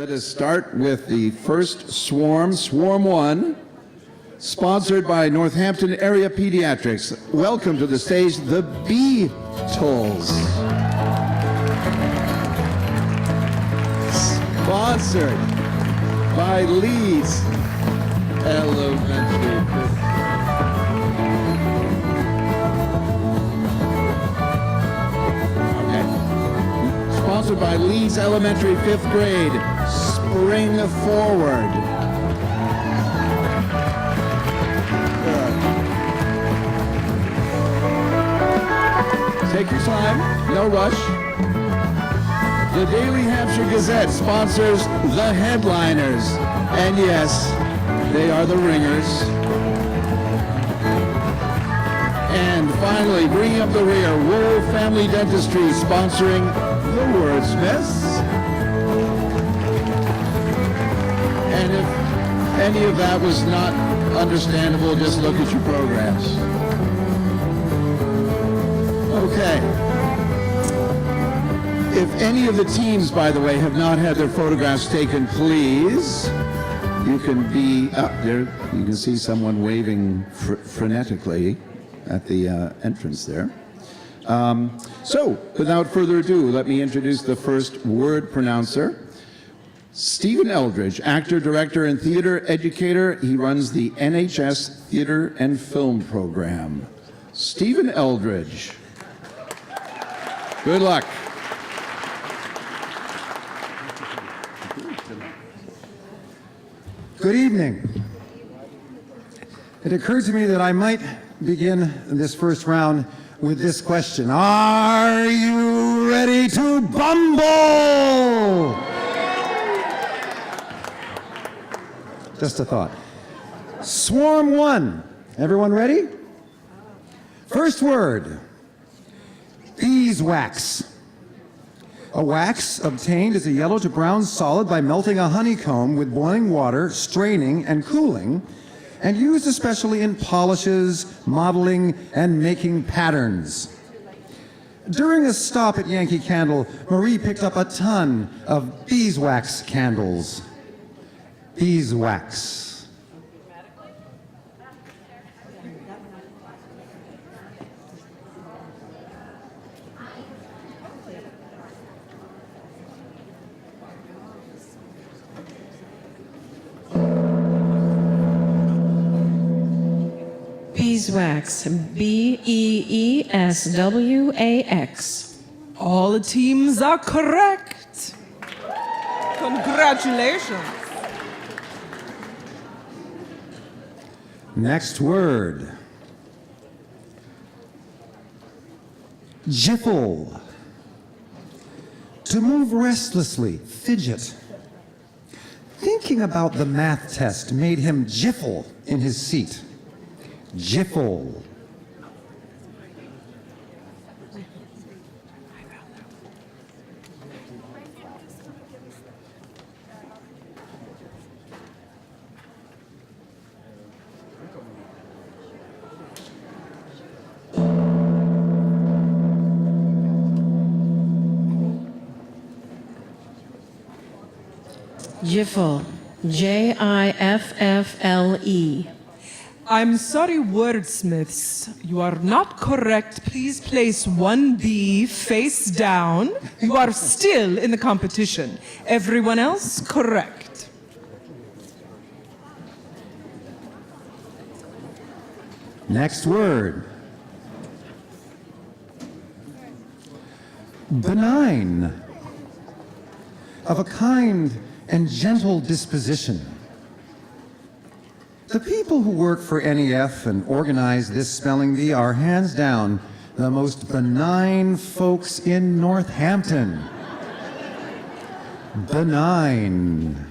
Let us start with the first swarm, Swarm 1, sponsored by Northampton Area Pediatrics. Welcome to the stage, the Beatles. Sponsored by Leeds Elementary. Sponsored by Leeds Elementary 5th grade, Spring Forward. Take your time, no rush. The Daily Hampshire Gazette sponsors the headliners. And yes, they are the ringers. And finally, bringing up the rear, Wool Family Dentistry sponsoring the Wordsmiths. And if any of that was not understandable, just look at your programs. Okay. If any of the teams, by the way, have not had their photographs taken, please, you can be up there. You can see someone waving frenetically at the entrance there. So, without further ado, let me introduce the first word pronouncer. Stephen Eldridge, actor, director, and theater educator. He runs the NHS Theater and Film Program. Stephen Eldridge. Good luck. Good evening. It occurred to me that I might begin this first round with this question. Are you ready to bumble? Just a thought. Swarm 1. Everyone ready? First word. Beeswax. A wax obtained as a yellow to brown solid by melting a honeycomb with boiling water, straining, and cooling, and used especially in polishes, modeling, and making patterns. During a stop at Yankee Candle, Marie picked up a ton of beeswax candles. Beeswax. Beeswax, B-E-E-S-W-A-X. All the teams are correct. Congratulations. Next word. Jiffle. To move restlessly, fidget. Thinking about the math test made him jiffle in his seat. Jiffle. Jiffle, J-I-F-F-L-E. I'm sorry, wordsmiths. You are not correct. Please place 1B face down. You are still in the competition. Everyone else, correct. Next word. Benign. Of a kind and gentle disposition. The people who work for NEF and organize this spelling bee are hands down the most benign folks in Northampton. Benign.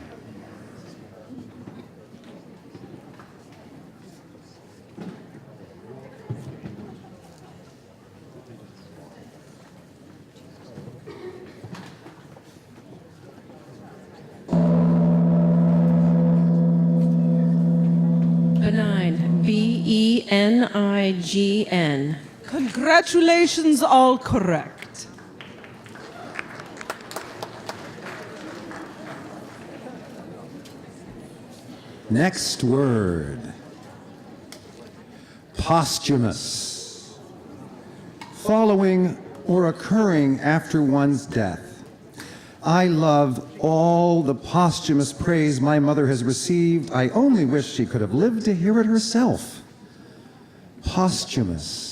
Benign, B-E-N-I-G-N. Congratulations, all correct. Next word. Posthumous. Following or occurring after one's death. I love all the posthumous praise my mother has received. I only wish she could have lived to hear it herself. Posthumous.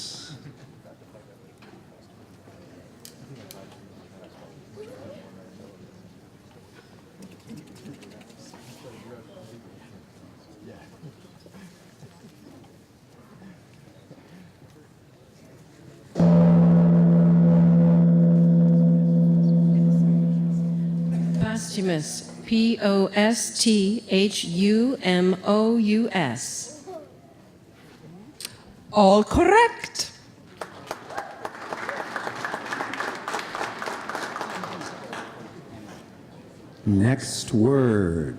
Posthumous. Posthumous. All correct. Next word.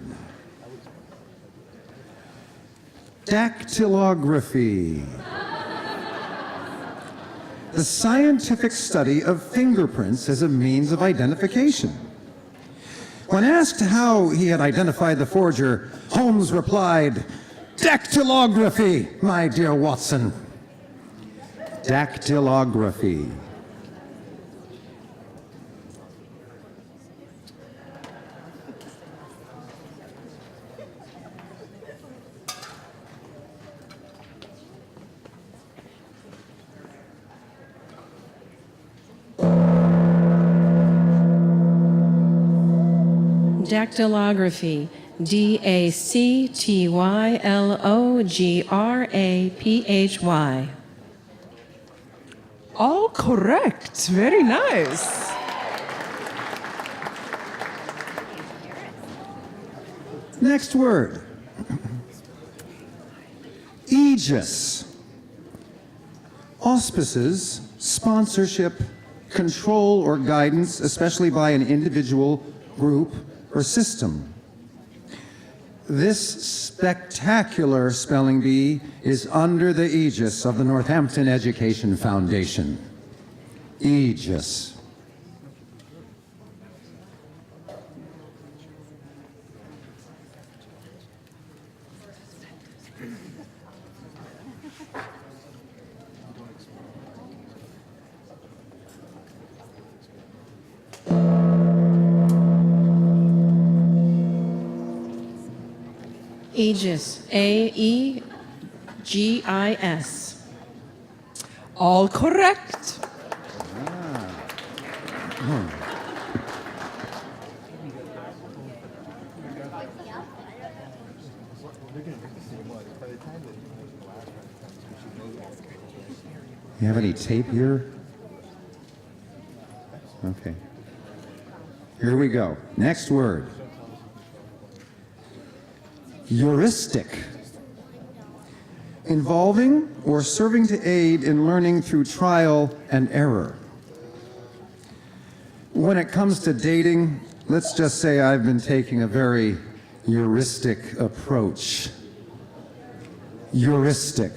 Dactylography. The scientific study of fingerprints as a means of identification. When asked how he had identified the forger, Holmes replied, "Dactylography, my dear Watson." Dactylography. Dactylography. Dactylography. All correct. Very nice. Next word. Aegis. Auspices, sponsorship, control, or guidance, especially by an individual, group, or system. This spectacular spelling bee is under the aegis of the Northampton Education Foundation. Aegis. Aegis. Aegis. All correct. You have any tape here? Okay. Here we go. Next word. Heuristic. Involving or serving to aid in learning through trial and error. When it comes to dating, let's just say I've been taking a very heuristic approach. Heuristic.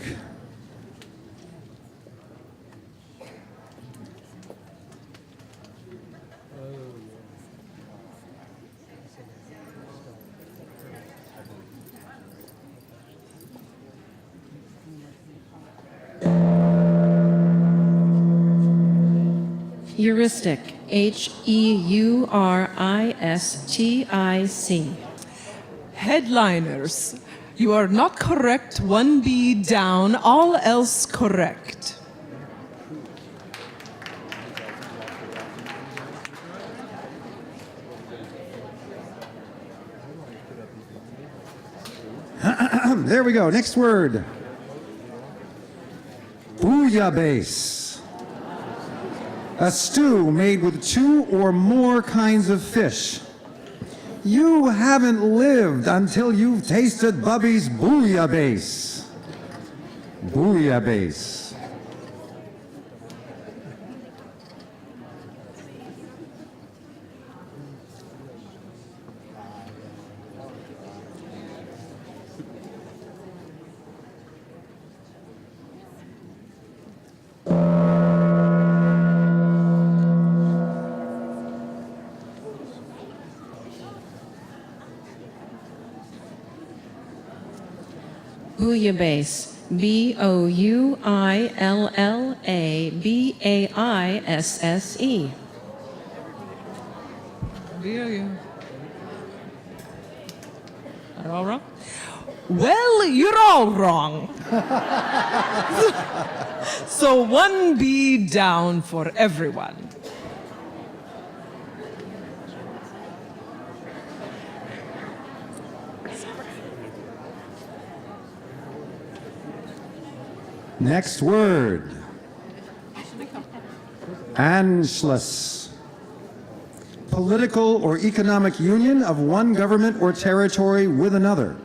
Heuristic. Heuristic. Headliners. You are not correct. 1B down. All else correct. There we go. Next word. Bouillabaisse. A stew made with 2 or more kinds of fish. You haven't lived until you've tasted Bubby's Bouillabaisse. Bouillabaisse. Bouillabaisse. Bouillabaisse. Are all wrong? Well, you're all wrong. So 1B down for everyone. Next word. Anschluss. Political or economic union of one government or territory with another.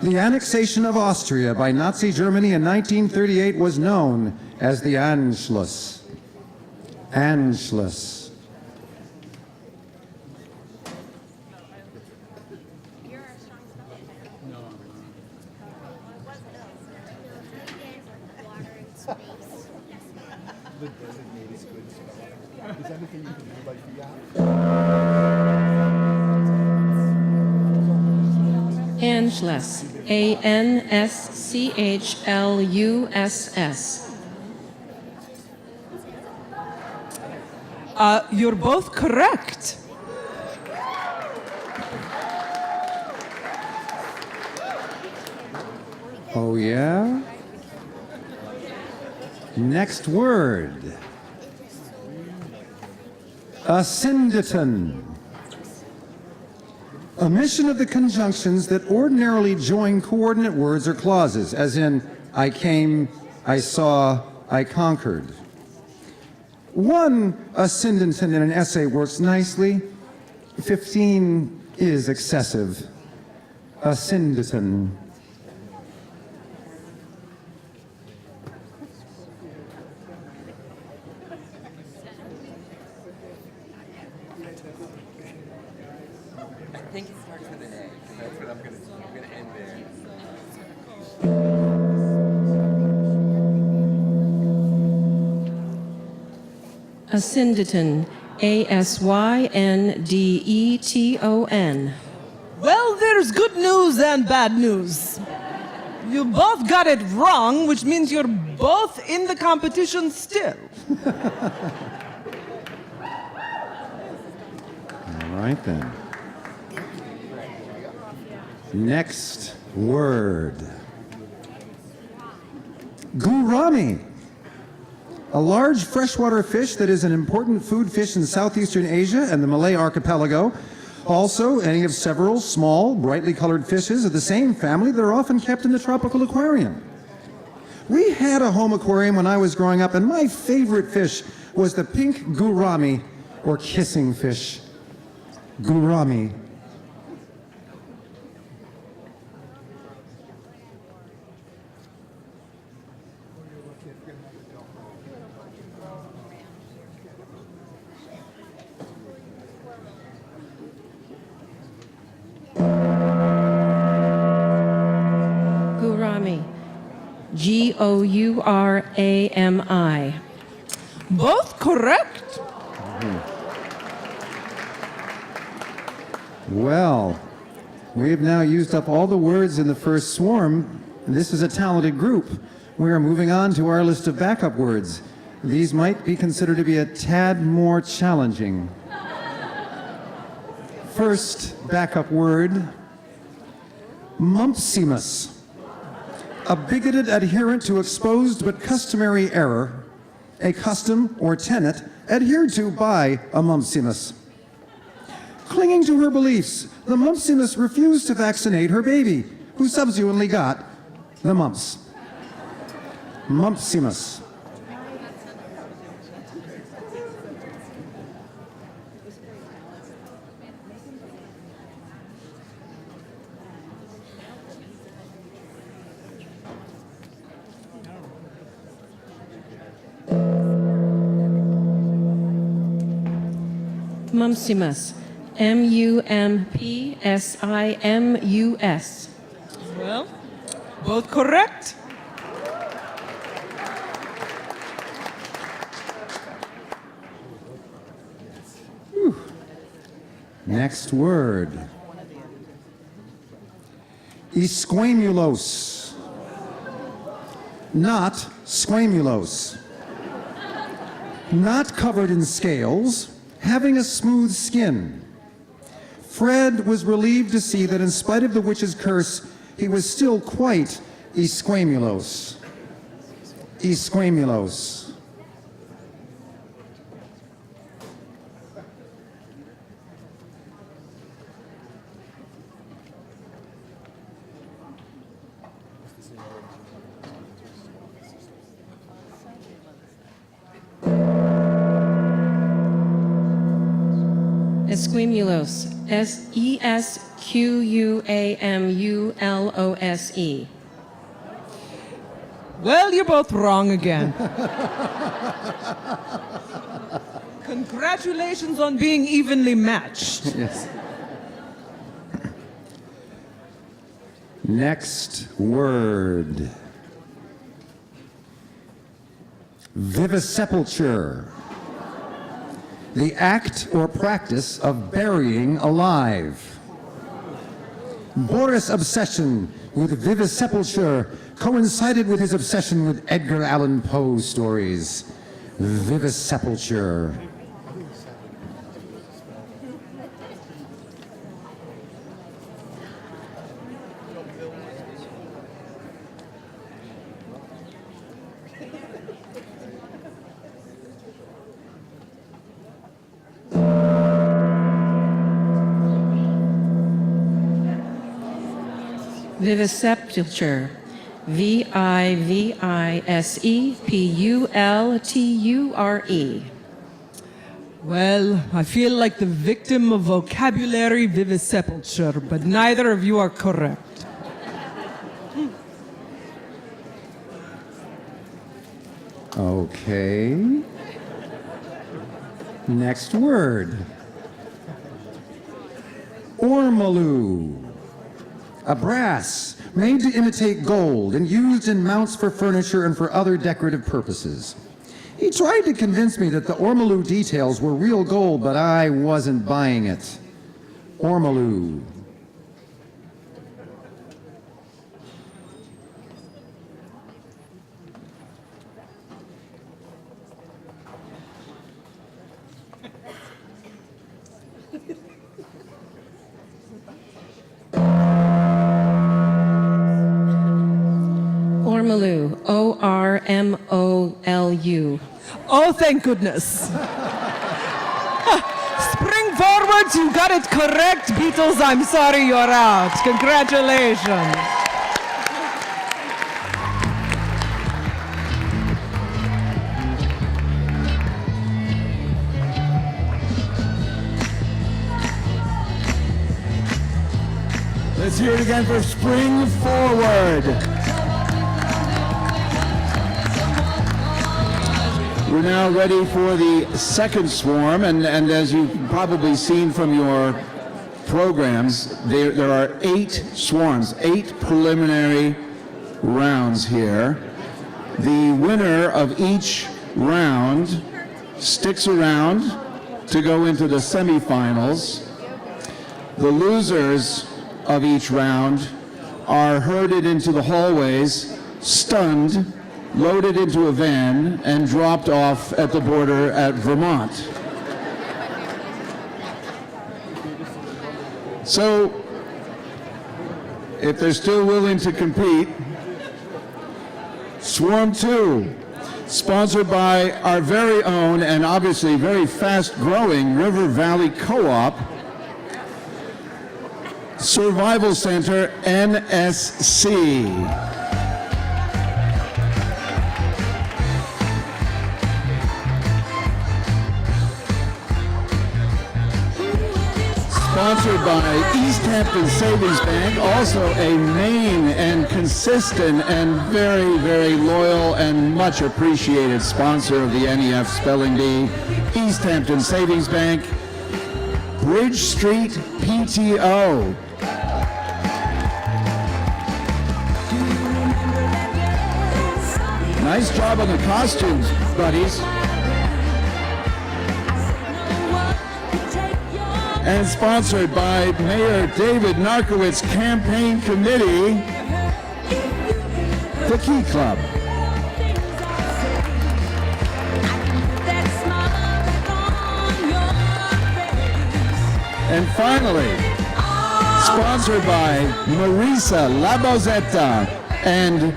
The annexation of Austria by Nazi Germany in 1938 was known as the Anschluss. Anschluss. Anschluss. Anschluss. You're both correct. Oh, yeah? Next word. Asyndeton. Omission of the conjunctions that ordinarily join coordinate words or clauses, as in, I came, I saw, I conquered. One asyndeton in an essay works nicely. 15 is excessive. Asyndeton. I think it starts with an A, so that's what I'm gonna end there. Asyndeton. Asyndeton. Well, there's good news and bad news. You both got it wrong, which means you're both in the competition still. All right then. Next word. Gourami. A large freshwater fish that is an important food fish in southeastern Asia and the Malay archipelago. Also, any of several small, brightly colored fishes of the same family that are often kept in the tropical aquarium. We had a home aquarium when I was growing up, and my favorite fish was the pink gourami, or kissing fish. Gourami. Gourami. Gourami. Both correct. Well, we've now used up all the words in the first swarm. This is a talented group. We are moving on to our list of backup words. These might be considered to be a tad more challenging. First backup word, mumpsimus. A bigoted adherent to exposed but customary error, a custom or tenet adhered to by a mumpsimus. Clinging to her beliefs, the mumpsimus refused to vaccinate her baby, who subsequently got the mumps. Mumpsimus. Mumpsimus. Mumpsimus. Well, both correct. Next word. Esquamulos. not squamulose. Not covered in scales, having a smooth skin. Fred was relieved to see that in spite of the witch's curse, he was still quite esquamulose. Esquamulose. Esquamulose. Esquamulose. Well, you're both wrong again. Congratulations on being evenly matched. Yes. Next word. Vivisepulture. The act or practice of burying alive. Boris' obsession with vivisepulture coincided with his obsession with Edgar Allan Poe stories. Vivisepulture. Vivisepulture. Vivisepulture. Well, I feel like the victim of vocabulary vivisepulture, but neither of you are correct. Okay. Next word. Ormolu. A brass made to imitate gold and used in mounts for furniture and for other decorative purposes. He tried to convince me that the ormolu details were real gold, but I wasn't buying it. Ormolu. Ormolu. Ormolu. Oh, thank goodness. Spring forward, you got it correct, Beatles. I'm sorry you're out. Congratulations. Let's hear it again for Spring Forward. We're now ready for the second swarm, and as you've probably seen from your programs, there are 8 swarms, 8 preliminary rounds here. The winner of each round sticks around to go into the semifinals. The losers of each round are herded into the hallways, stunned, loaded into a van, and dropped off at the border at Vermont. So, if they're still willing to compete, Swarm 2, sponsored by our very own and obviously very fast-growing River Valley Co-op, Survival Center, NSC. Sponsored by East Hampton Savings Bank, also a main and consistent and very, very loyal and much appreciated sponsor of the NEF Spelling Bee, East Hampton Savings Bank, Bridge Street PTO. Nice job on the costumes, buddies. And sponsored by Mayor David Narkowitz Campaign Committee, the Key Club. And finally, sponsored by Marisa Labozetta and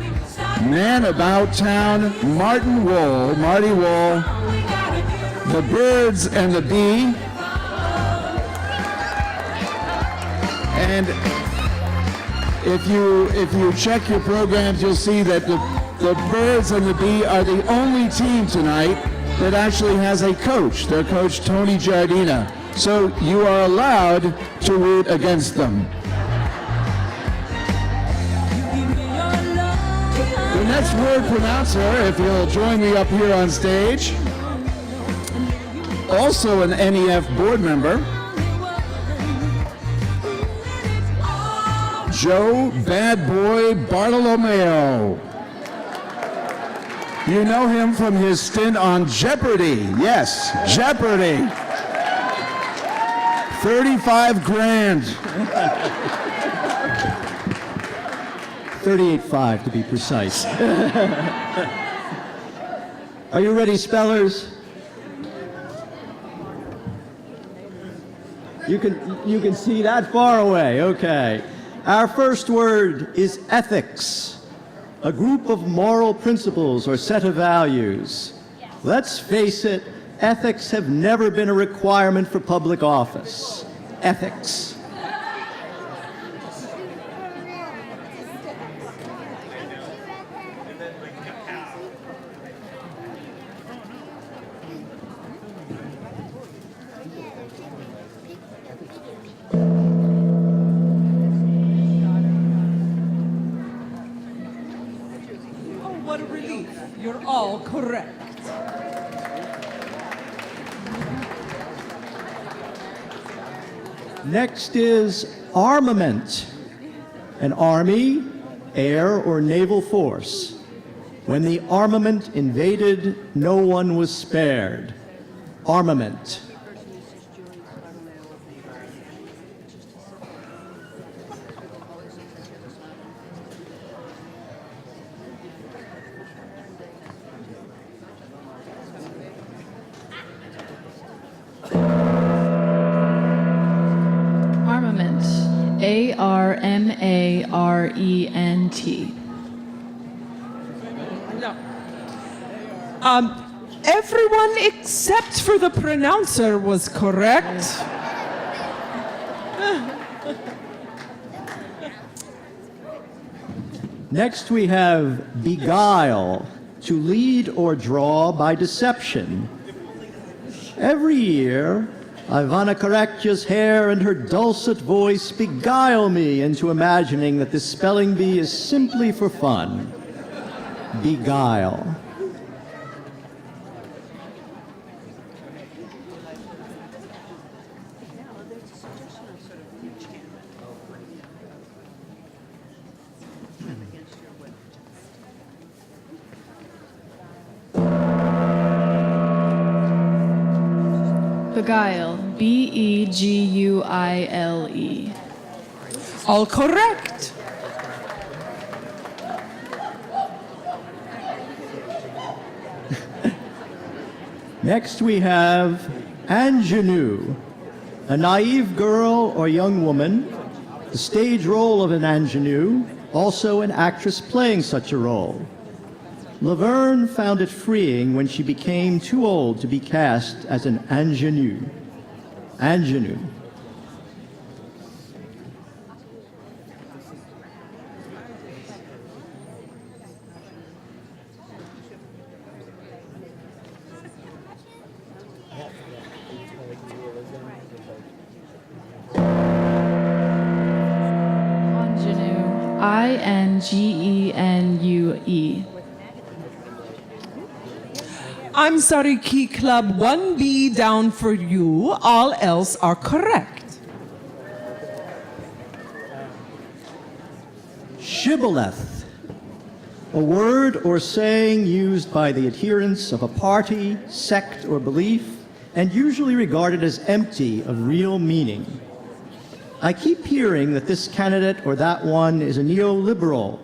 Man About Town, Marty Wool, The Birds and the Bee. And if you check your programs, you'll see that the Birds and the Bee are the only team tonight that actually has a coach. Their coach, Tony Giardina. So you are allowed to root against them. The next word pronouncer, if you'll join me up here on stage, also an NEF board member, Joe Bad Boy Bartolomeo. You know him from his stint on Jeopardy. Yes, Jeopardy. 35 grand. 38.5 to be precise. Are you ready, spellers? You can see that far away. Okay. Our first word is ethics, a group of moral principles or set of values. Let's face it, ethics have never been a requirement for public office. Ethics. What a relief. You're all correct. Next is armament, an army, air, or naval force. When the armament invaded, no one was spared. Armament. Armament. A-R-M-A-R-E-N-T. No. Everyone except for the pronouncer was correct. Next we have beguile, to lead or draw by deception. Every year, Ivana Karakja's hair and her dulcet voice beguile me into imagining that this spelling bee is simply for fun. Beguile. Beguile. B-E-G-U-I-L-E. All correct. Next we have ingenue, a naive girl or young woman, the stage role of an ingenue, also an actress playing such a role. Laverne found it freeing when she became too old to be cast as an ingenue. Ingenue. Ingenue. I-N-G-E-N-U-E. I'm sorry, Key Club, 1B down for you. All else are correct. Shibboleth, a word or saying used by the adherents of a party, sect, or belief, and usually regarded as empty of real meaning. I keep hearing that this candidate or that one is a neoliberal,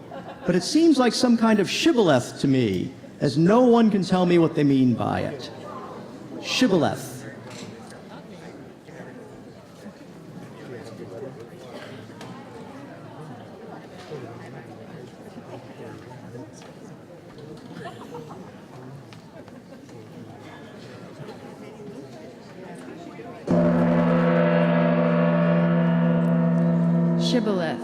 but it seems like some kind of shibboleth to me, as no one can tell me what they mean by it. Shibboleth. Shibboleth. Shibboleth.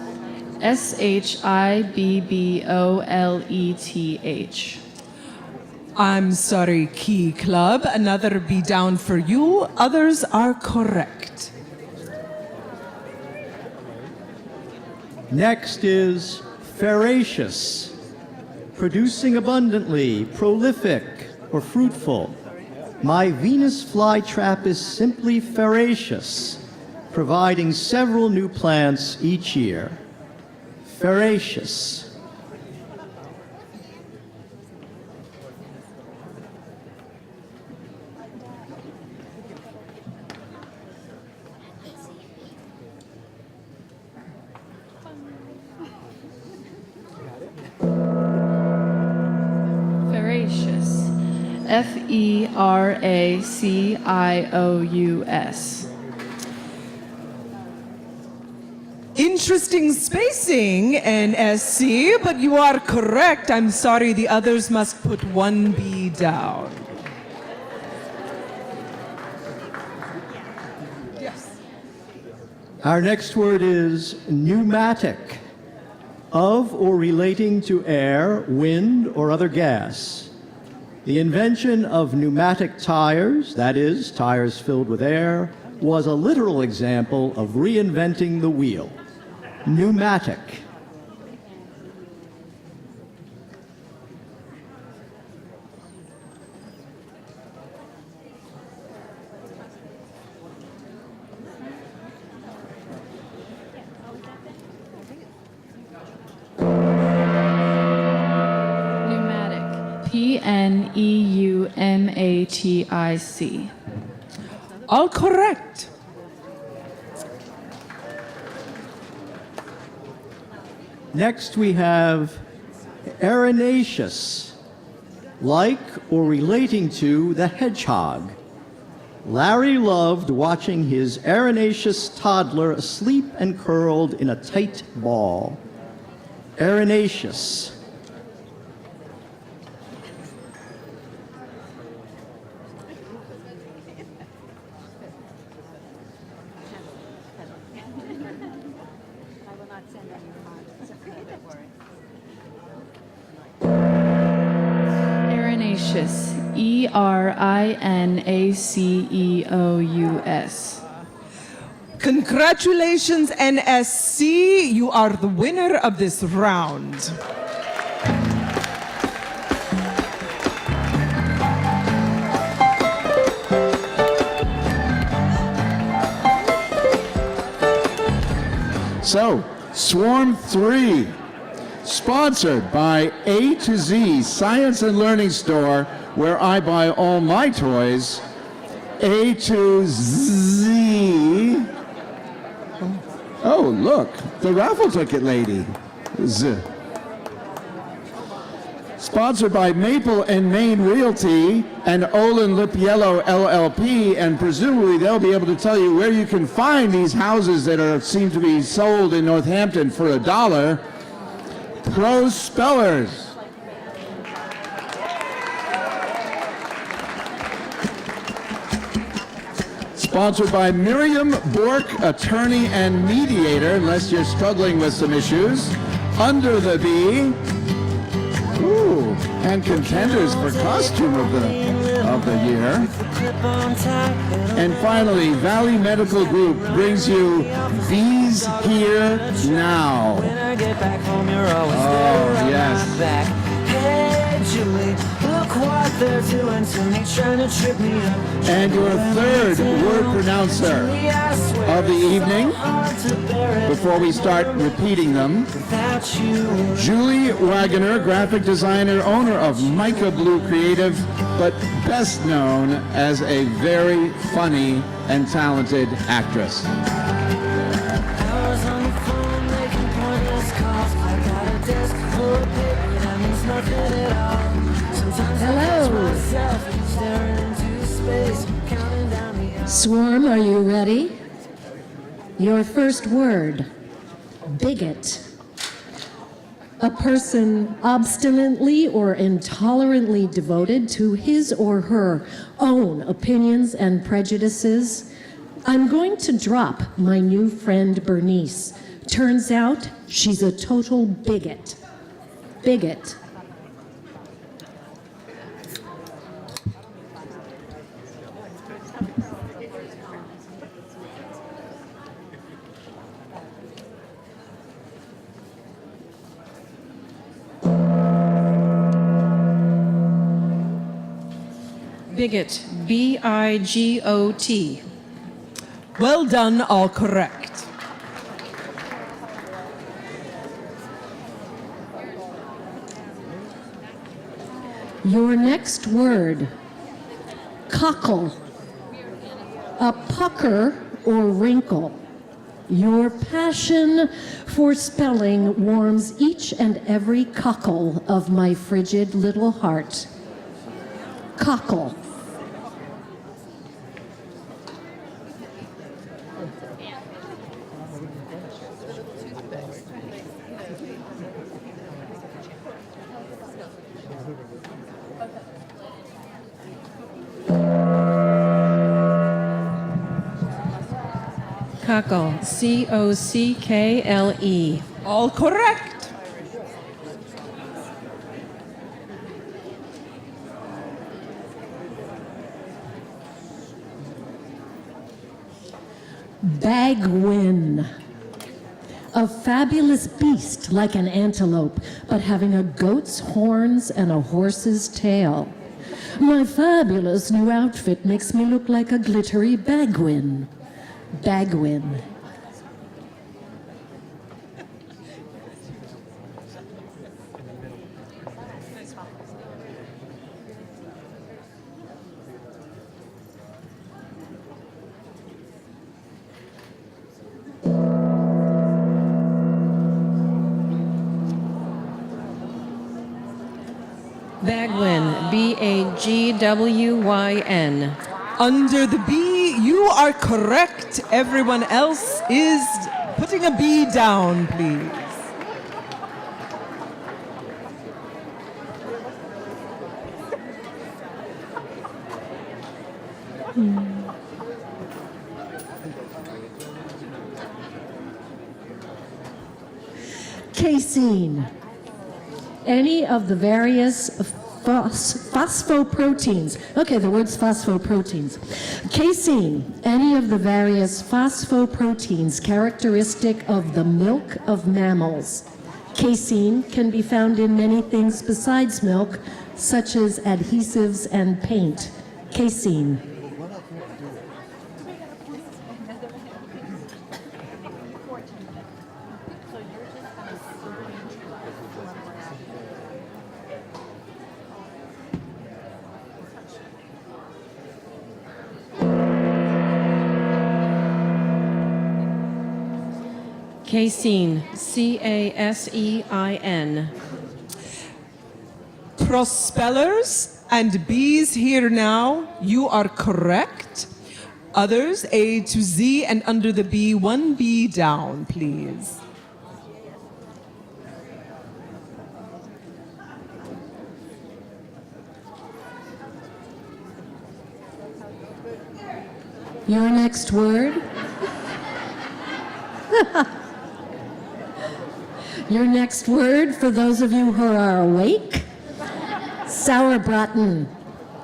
I'm sorry, Key Club. Another be down for you. Others are correct. Next is feracious, producing abundantly, prolific, or fruitful. My Venus flytrap is simply feracious, providing several new plants each year. Feracious. Feracious. Feracious. Interesting spacing, NSC, but you are correct. I'm sorry, the others must put one B down. Yes. Our next word is pneumatic, of or relating to air, wind, or other gas. The invention of pneumatic tires, that is, tires filled with air, was a literal example of reinventing the wheel. Pneumatic. Pneumatic. Pneumatic. All correct. Next we have arenaceous, like or relating to the hedgehog. Larry loved watching his arenaceous toddler asleep and curled in a tight ball. Arenaceous. Erinaceous. Erinaceous. Congratulations, NSC. You are the winner of this round. So, Swarm 3, sponsored by A to Z Science and Learning Store, where I buy all my toys. A to Z. Oh, look, the raffle ticket lady. Z. Sponsored by Maple and Maine Realty and Olin Lip Yellow LLP, and presumably they'll be able to tell you where you can find these houses that seem to be sold in Northampton for $1. Pro Spellers. Sponsored by Miriam Bork, attorney and mediator, unless you're struggling with some issues. Under the Bee. Ooh, and contenders for costume of the year. And finally, Valley Medical Group brings you Bees Here Now. Oh, yes. And your third word pronouncer of the evening, before we start repeating them, Julie Wagoner, graphic designer, owner of Mica Blue Creative, but best known as a very funny and talented actress. Hello. Swarm, are you ready? Your first word, bigot. A person obstinately or intolerantly devoted to his or her own opinions and prejudices. I'm going to drop my new friend Bernice Turns out she's a total bigot. Bigot. Bigot. B-I-G-O-T. Well done, all correct. Your next word, cockle. A pucker or wrinkle. Your passion for spelling warms each and every cockle of my frigid little heart. Cockle. Cockle. C-O-C-K-L-E. All correct. Bagwin. A fabulous beast like an antelope, but having a goat's horns and a horse's tail. My fabulous new outfit makes me look like a glittery bagwin. Bagwin. Bagwin. B-A-G-W-Y-N. Under the B, you are correct. Everyone else is putting a B down, please. Casein. Any of the various phosphoproteins. Okay, the word's phosphoproteins. Casein. Any of the various phosphoproteins characteristic of the milk of mammals. Casein can be found in many things besides milk, such as adhesives and paint. Casein. Casein. C-A-S-E-I-N. Prospellers and B's here now, you are correct. Others, A to Z, and under the B, one B down, please. Your next word? Your next word, for those of you who are awake? Sauerbraten,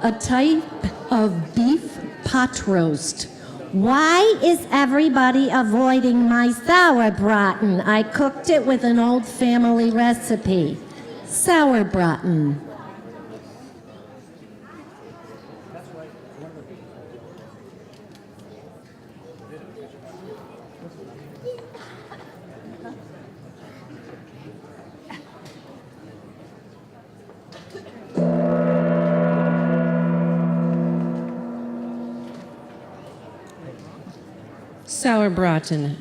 a type of beef pot roast. Why is everybody avoiding my sauerbraten? I cooked it with an old family recipe. Sauerbraten. Sauerbraten.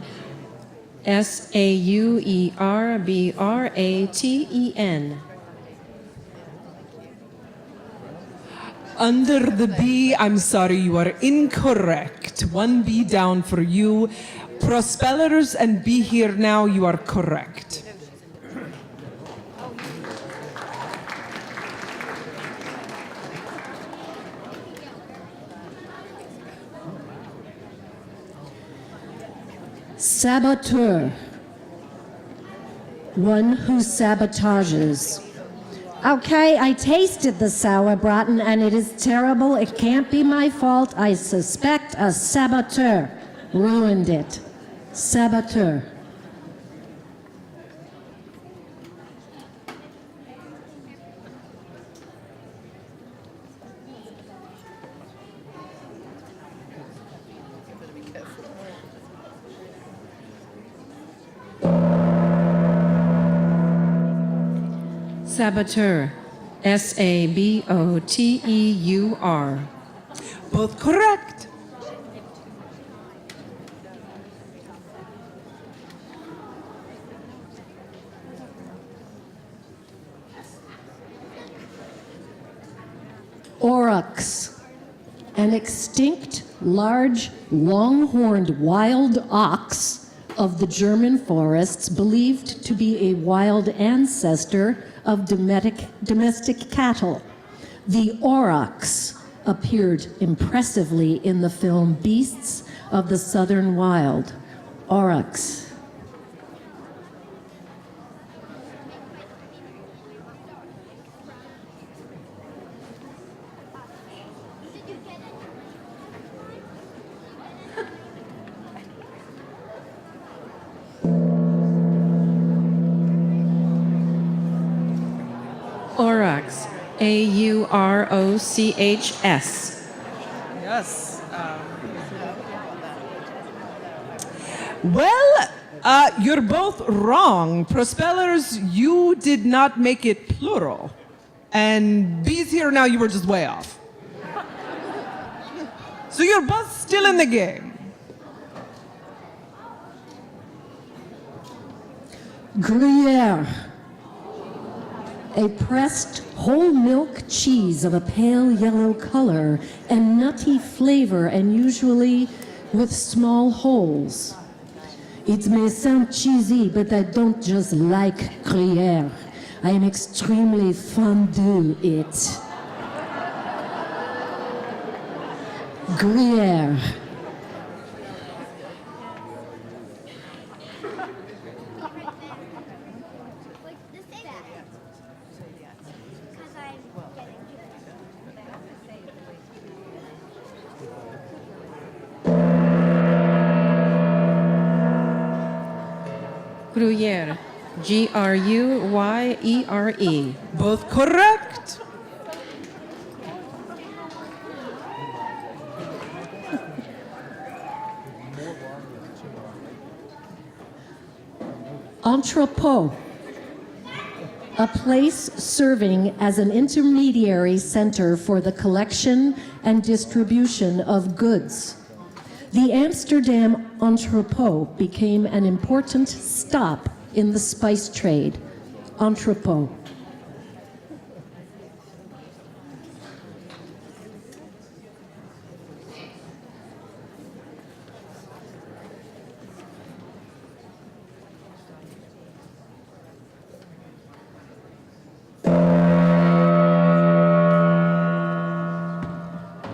S-A-U-E-R-B-R-A-T-E-N. Under the B, I'm sorry, you are incorrect. One B down for you. Prospellers and B here now, you are correct. Saboteur, One who sabotages. Okay, I tasted the sauerbraten and it is terrible. It can't be my fault. I suspect a saboteur ruined it. Saboteur. Saboteur. Saboteur. Both correct. Aurochs. An extinct, large, long-horned wild ox of the German forests, believed to be a wild ancestor of domestic cattle. The aurochs appeared impressively in the film Beasts of the Southern Wild. Aurochs. Aurochs. Aurochs. Yes. Well, you're both wrong. Prospellers, you did not make it plural. And bees here now, you were just way off. So you're both still in the game. Gruyere. A pressed whole milk cheese of a pale yellow color and nutty flavor, and usually with small holes. It may sound cheesy, but I don't just like Gruyere. I am extremely fondue it. Gruyere. Gruyere. Gruyere. Both correct. Entrepôt. A place serving as an intermediary center for the collection and distribution of goods. The Amsterdam entrepôt became an important stop in the spice trade. Entrepôt.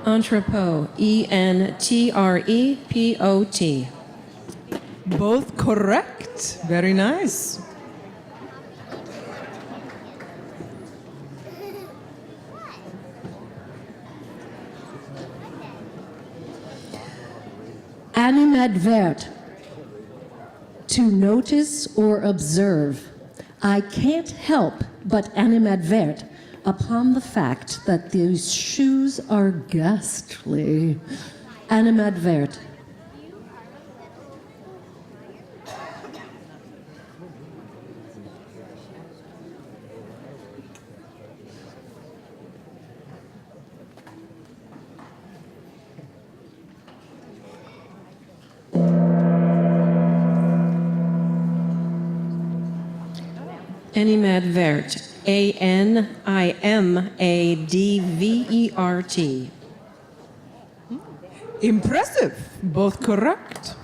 Entrepôt. Entrepot. Both correct. Very nice. Animadvert. To notice or observe. I can't help but animadvert upon the fact that these shoes are ghastly. Animadvert. Animadvert. Animadvert. Impressive. Both correct.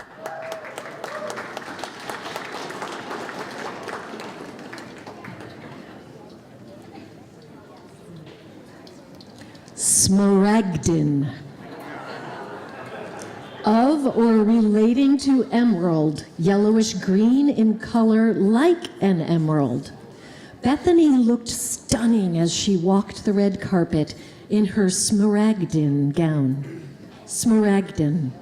Smaragdin. Of or relating to emerald, yellowish green in color like an emerald. Bethany looked stunning as she walked the red carpet in her smaragdin gown. Smaragdin.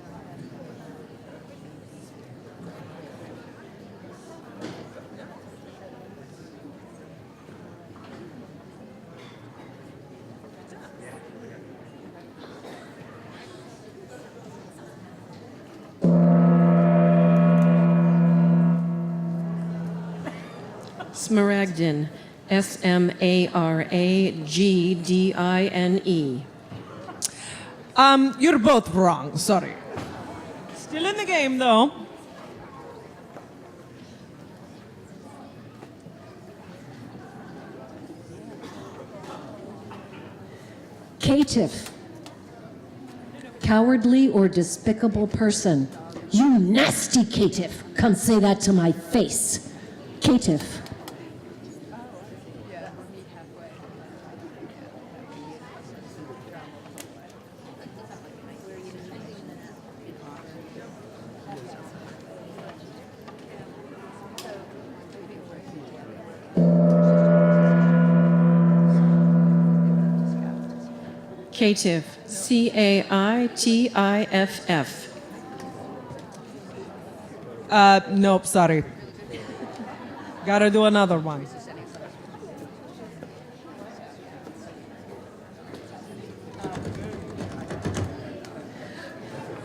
Smaragdin, Smaragdine. You're both wrong. Sorry. Still in the game, though. Caitiff. Cowardly or despicable person. You nasty caitiff. Come say that to my face. Caitiff. Caitiff, Caitiff. Nope, sorry. Gotta do another one.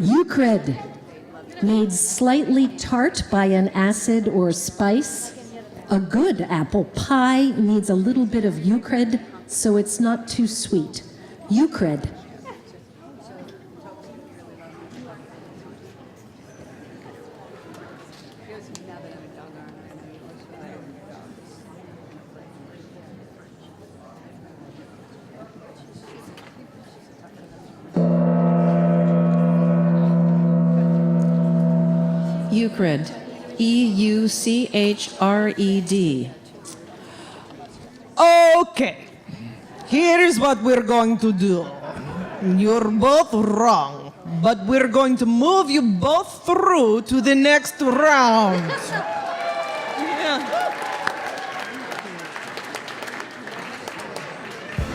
Euchred. Made slightly tart by an acid or spice. A good apple pie needs a little bit of Euchred so it's not too sweet. Euchred. Euchred, Euchred. Okay. Here's what we're going to do. You're both wrong, but we're going to move you both through to the next round.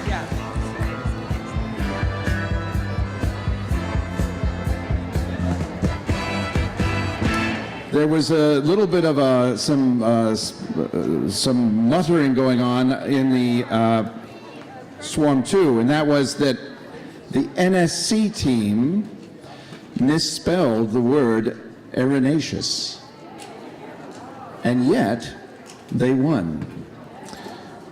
Yeah. There was a little bit of some muttering going on in the Swarm 2, and that was that the NSC team misspelled the word erinaceous, and yet they won.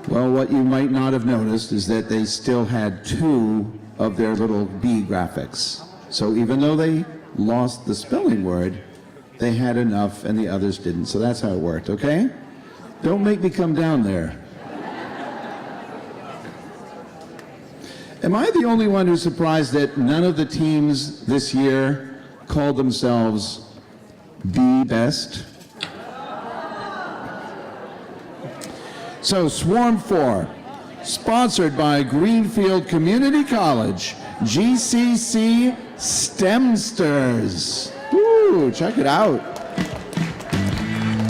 Well, what you might not have noticed is that they still had 2 of their little B graphics. So even though they lost the spelling word, they had enough and the others didn't. So that's how it worked, okay? Don't make me come down there. Am I the only one who's surprised that none of the teams this year called themselves B Best? So Swarm 4, sponsored by Greenfield Community College, GCC STEMsters. Woo, check it out.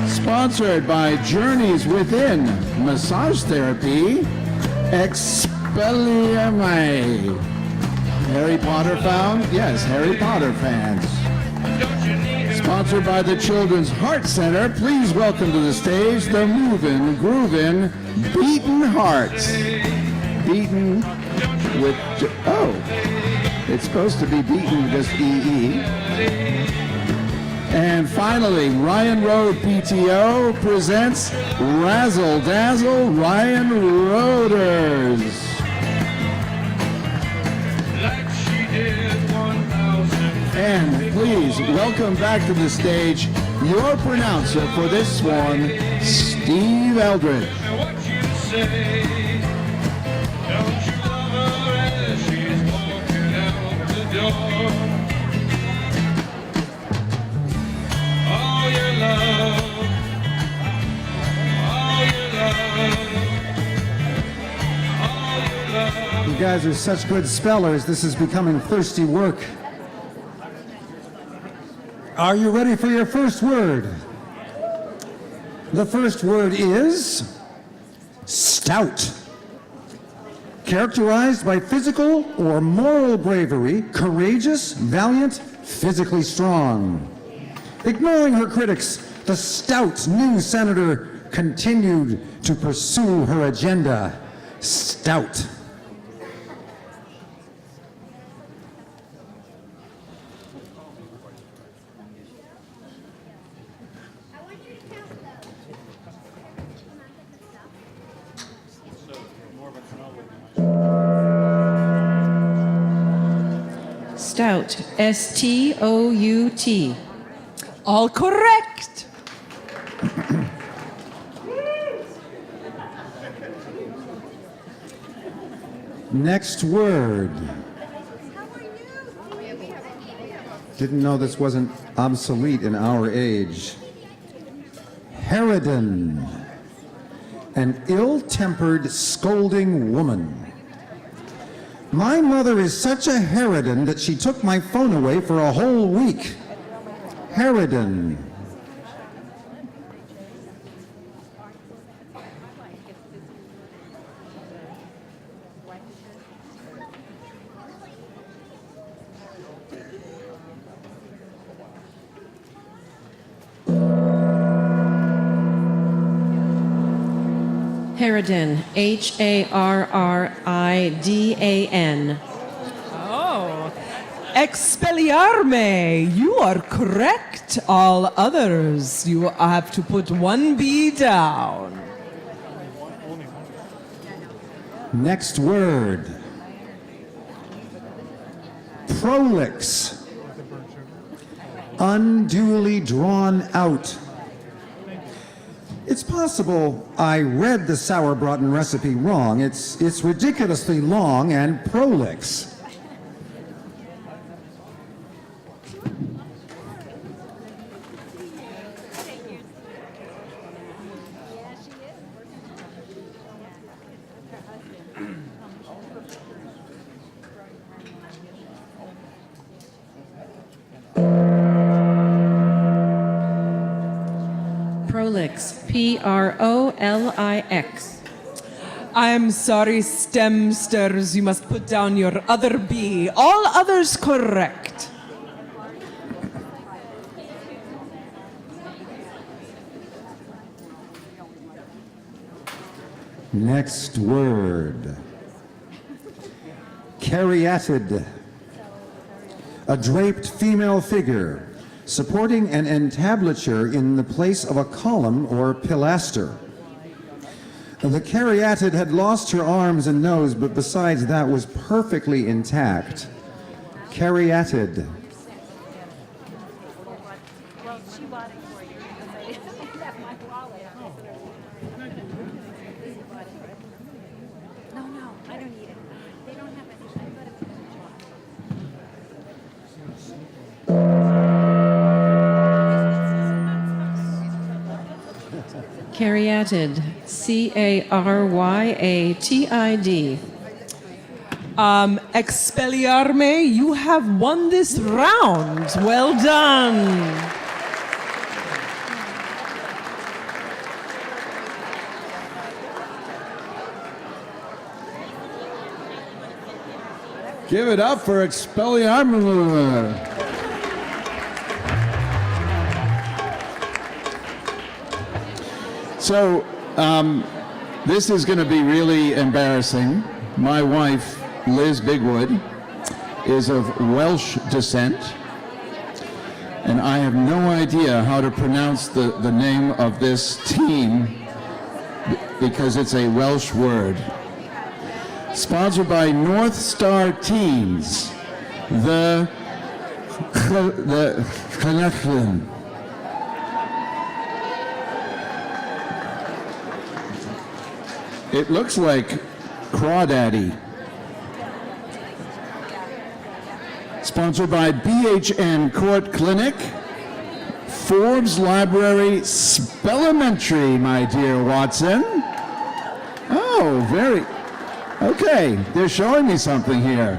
Sponsored by Journeys Within, Massage Therapy, Expelliarmus. Harry Potter found? Yes, Harry Potter fans. Sponsored by the Children's Heart Center, please welcome to the stage the movin', groovin', Beaten Hearts. Beaten with, oh, it's supposed to be beaten with just EE. And finally, Ryan Road PTO presents Razzle Dazzle Ryan Roaders. And please welcome back to the stage your pronouncer for this one, Steve Eldridge. You guys are such good spellers, this is becoming thirsty work. Are you ready for your first word? The first word is stout. Characterized by physical or moral bravery, courageous, valiant, physically strong. Ignoring her critics, the stout new senator continued to pursue her agenda. Stout. Stout. S-T-O-U-T. All correct. Next word. Didn't know this wasn't obsolete in our age. Harridan. An ill-tempered, scolding woman. My mother is such a harridan that she took my phone away for a whole week. Harridan. Harridan. H-A-R-R-I-D-A-N. Oh. Expelliarme. You are correct. All others, you have to put one B down. Next word. Prolix. Unduly drawn out. It's possible I read the sauerbraten recipe wrong. It's ridiculously long and prolix. Prolix. P-R-O-L-I-X. I'm sorry, STEMsters. You must put down your other B. All others correct. Next word. Caryatid. A draped female figure supporting an entablature in the place of a column or pilaster. The caryatid had lost her arms and nose, but besides that was perfectly intact. Caryatid. Well, she bought it for you because I didn't have my wallet. No, I don't need it. They don't have it. I got it from the Caryatid. C-A-R-Y-A-T-I-D. Expelliarme, you have won this round. Well done. Give it up for Expelliarmus. So, this is going to be really embarrassing. My wife, Liz Bigwood, is of Welsh descent, and I have no idea how to pronounce the name of this team because it's a Welsh word. Sponsored by North Star Teams, the Connection. It looks like Crawdaddy. Sponsored by BHN Court Clinic, Forbes Library Spellimentary, my dear Watson. Oh, very, okay, they're showing me something here.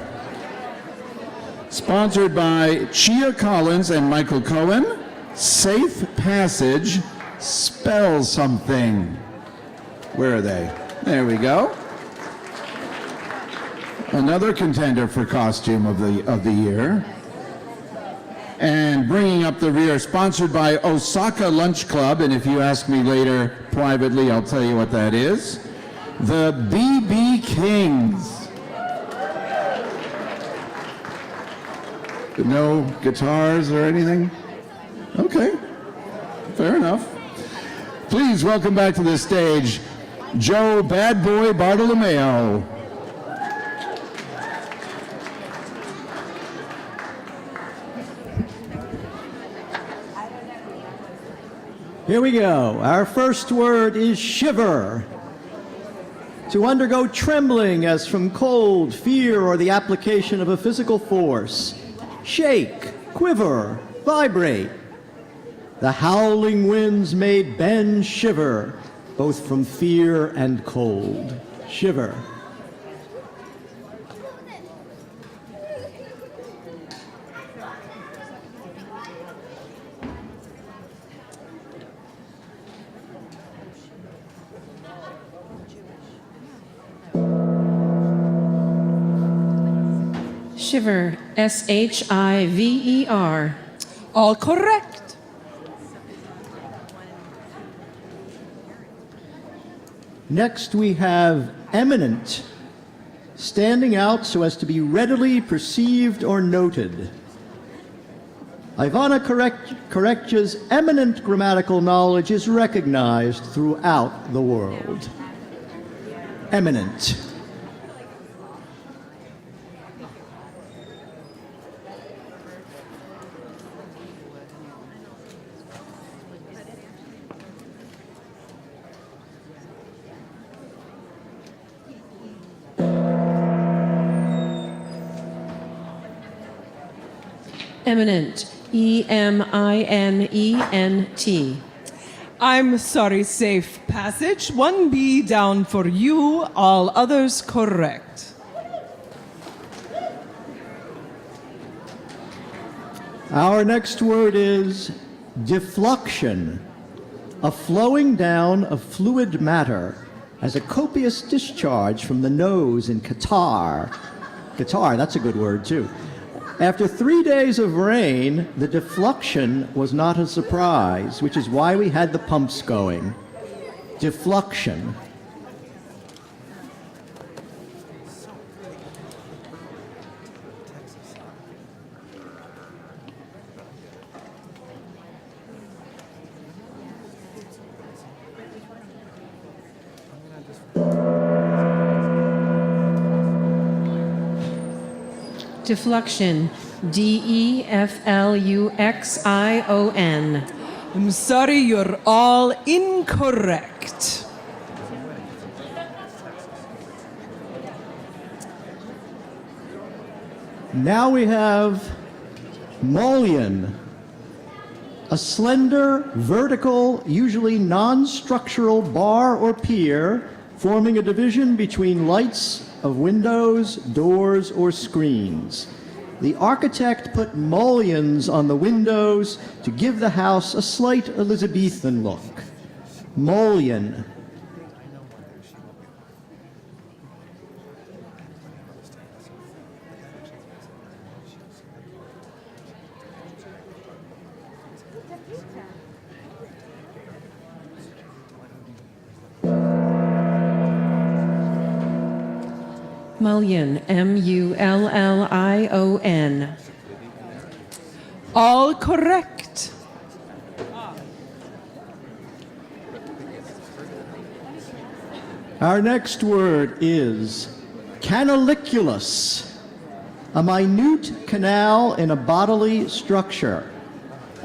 Sponsored by Chia Collins and Michael Cohen. Safe Passage, spell something. Where are they? There we go. Another contender for costume of the year. And bringing up the rear, sponsored by Osaka Lunch Club, and if you ask me later privately, I'll tell you what that is. The BB Kings. No guitars or anything? Okay, fair enough. Please welcome back to the stage, Joe Bad Boy Bartolomeo. Here we go. Our first word is shiver. To undergo trembling as from cold, fear, or the application of a physical force. Shake, quiver, vibrate. The howling winds made Ben shiver, both from fear and cold. Shiver. Shiver, S-H-I-V-E-R. All correct. Next we have eminent, standing out so as to be readily perceived or noted. Ivana Korekja's eminent grammatical knowledge is recognized throughout the world. Eminent. Eminent, E-M-I-N-E-N-T. I'm sorry, safe passage. 1B down for you, all others correct. Our next word is defluxion, a flowing down of fluid matter as a copious discharge from the nose in Qatar. Qatar, that's a good word too. After 3 days of rain, the defluxion was not a surprise, which is why we had the pumps going. Defluxion. Defluxion, D-E-F-L-U-X-I-O-N. I'm sorry, you're all incorrect. Now we have mullion, a slender, vertical, usually non-structural bar or pier forming a division between lights of windows, doors, or screens. The architect put mullions on the windows to give the house a slight Elizabethan look. Mullion. Mullion, M-U-L-L-I-O-N. All correct. Our next word is canaliculus, a minute canal in a bodily structure.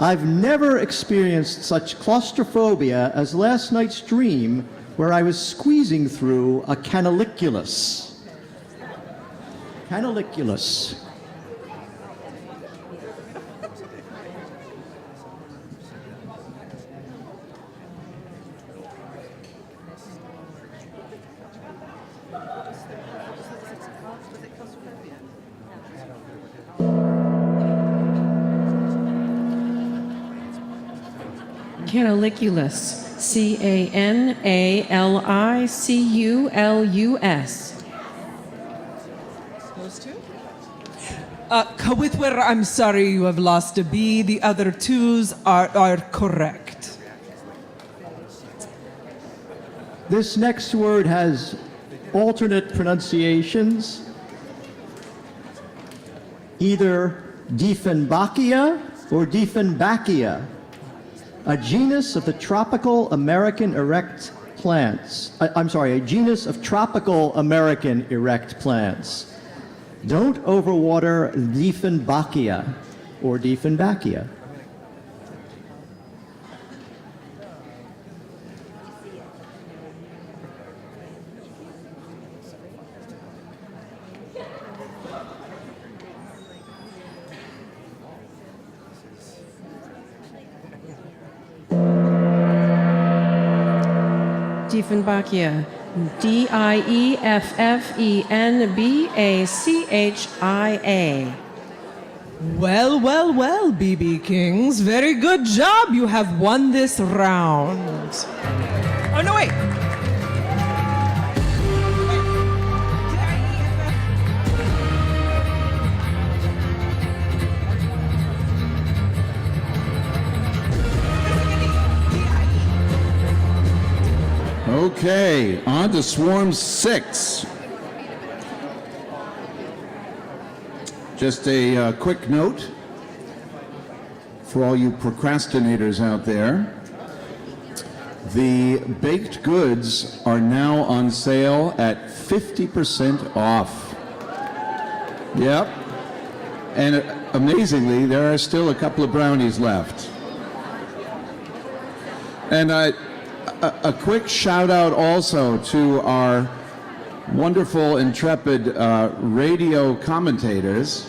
I've never experienced such claustrophobia as last night's dream where I was squeezing through a canaliculus. Canaliculus. Canaliculus. Canaliculus. Those two? Kawithwer, I'm sorry, you have lost a B. The other twos are correct. This next word has alternate pronunciations, either Dieffenbachia or Dieffenbachia, a genus of the tropical American erect plants. A genus of tropical American erect plants. Don't overwater Dieffenbachia or Dieffenbachia. Dieffenbachia. Dieffenbachia. Well, well, well, BB Kings. Very good job. You have won this round. Oh, no, wait. Okay, on to swarm 6. Just a quick note for all you procrastinators out there. The baked goods are now on sale at 50% off. Yep. And amazingly, there are still a couple of brownies left. And a quick shout out also to our wonderful, intrepid radio commentators.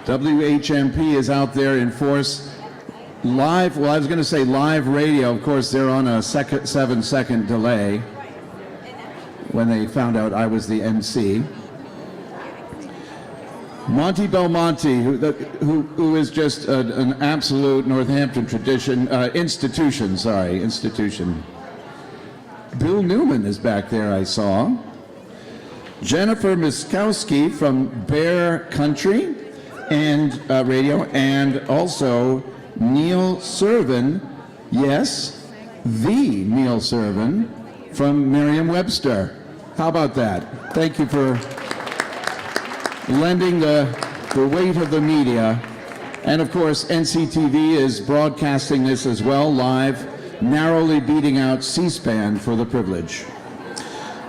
WHMP is out there in force. Live, well, I was going to say live radio. Of course, they're on a 7-second delay when they found out I was the MC. Monty Belmonte, who is just an absolute Northampton institution. Bill Newman is back there, I saw. Jennifer Miskowski from Bear Country and radio, and also Neil Servin, yes, the Neil Servin from Merriam-Webster. How about that? Thank you for lending the weight of the media. And of course, NCTV is broadcasting this as well, live, narrowly beating out C-SPAN for the privilege.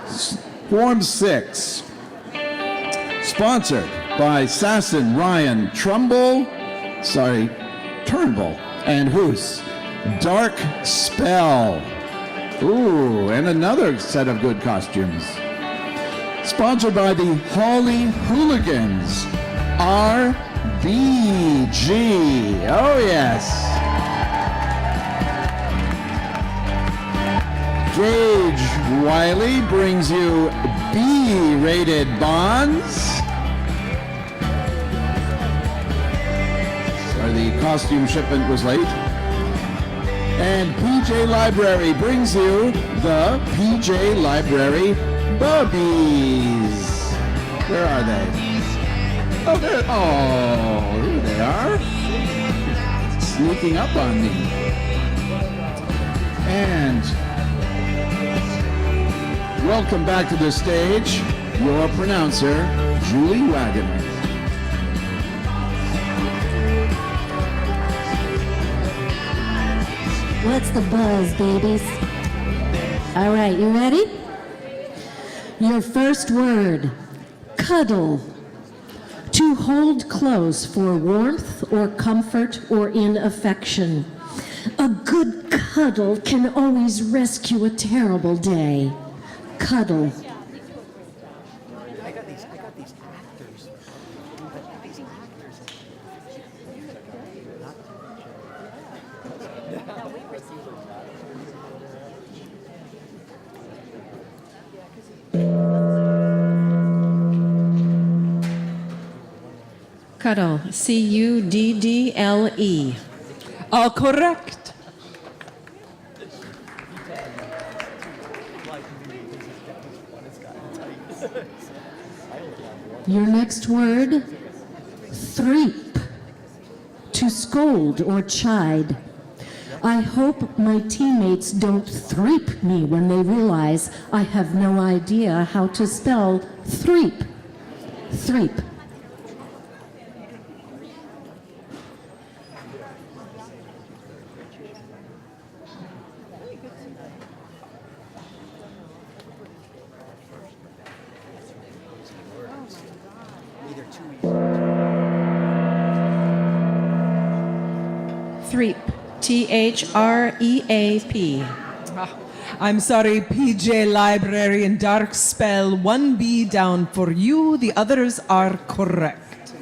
Swarm 6, sponsored by Sasson, Ryan, Turnbull, and Hoos. Dark Spell. Ooh, and another set of good costumes. Sponsored by the Hawley Hooligans, RBG. Oh, yes. Gage Wiley brings you B-rated bonds. Sorry, the costume shipment was late. And PJ Library brings you the PJ Library Bubbies. Where are they? Oh, there. Oh, here they are. Sneaking up on me. And welcome back to the stage, your pronouncer, Julie Waggoner. What's the buzz, babies? All right, you ready? Your first word, cuddle. To hold close for warmth or comfort or in affection. A good cuddle can always rescue a terrible day. Cuddle. I got these actors. Cuddle. Cuddle. Correct. Your next word, threep, to scold or chide. I hope my teammates don't threep me when they realize I have no idea how to spell threep. Threep. Threep. T-H-R-E-A-P. I'm sorry, PJ Library and Dark Spell. 1B down for you. The others are correct.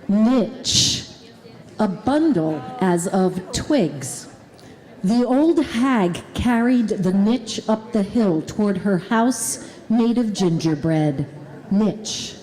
Niche, a bundle as of twigs. The old hag carried the niche up the hill toward her house made of gingerbread. Niche.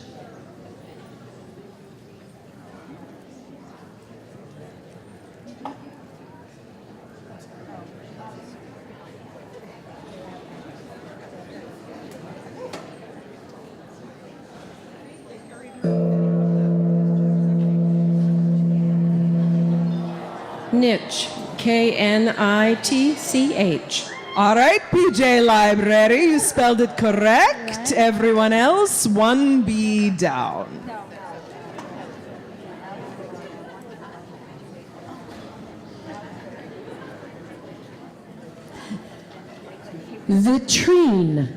Niche. K-N-I-T-C-H. All right, PJ Library, you spelled it correct. Everyone else, 1B down. Vitrine,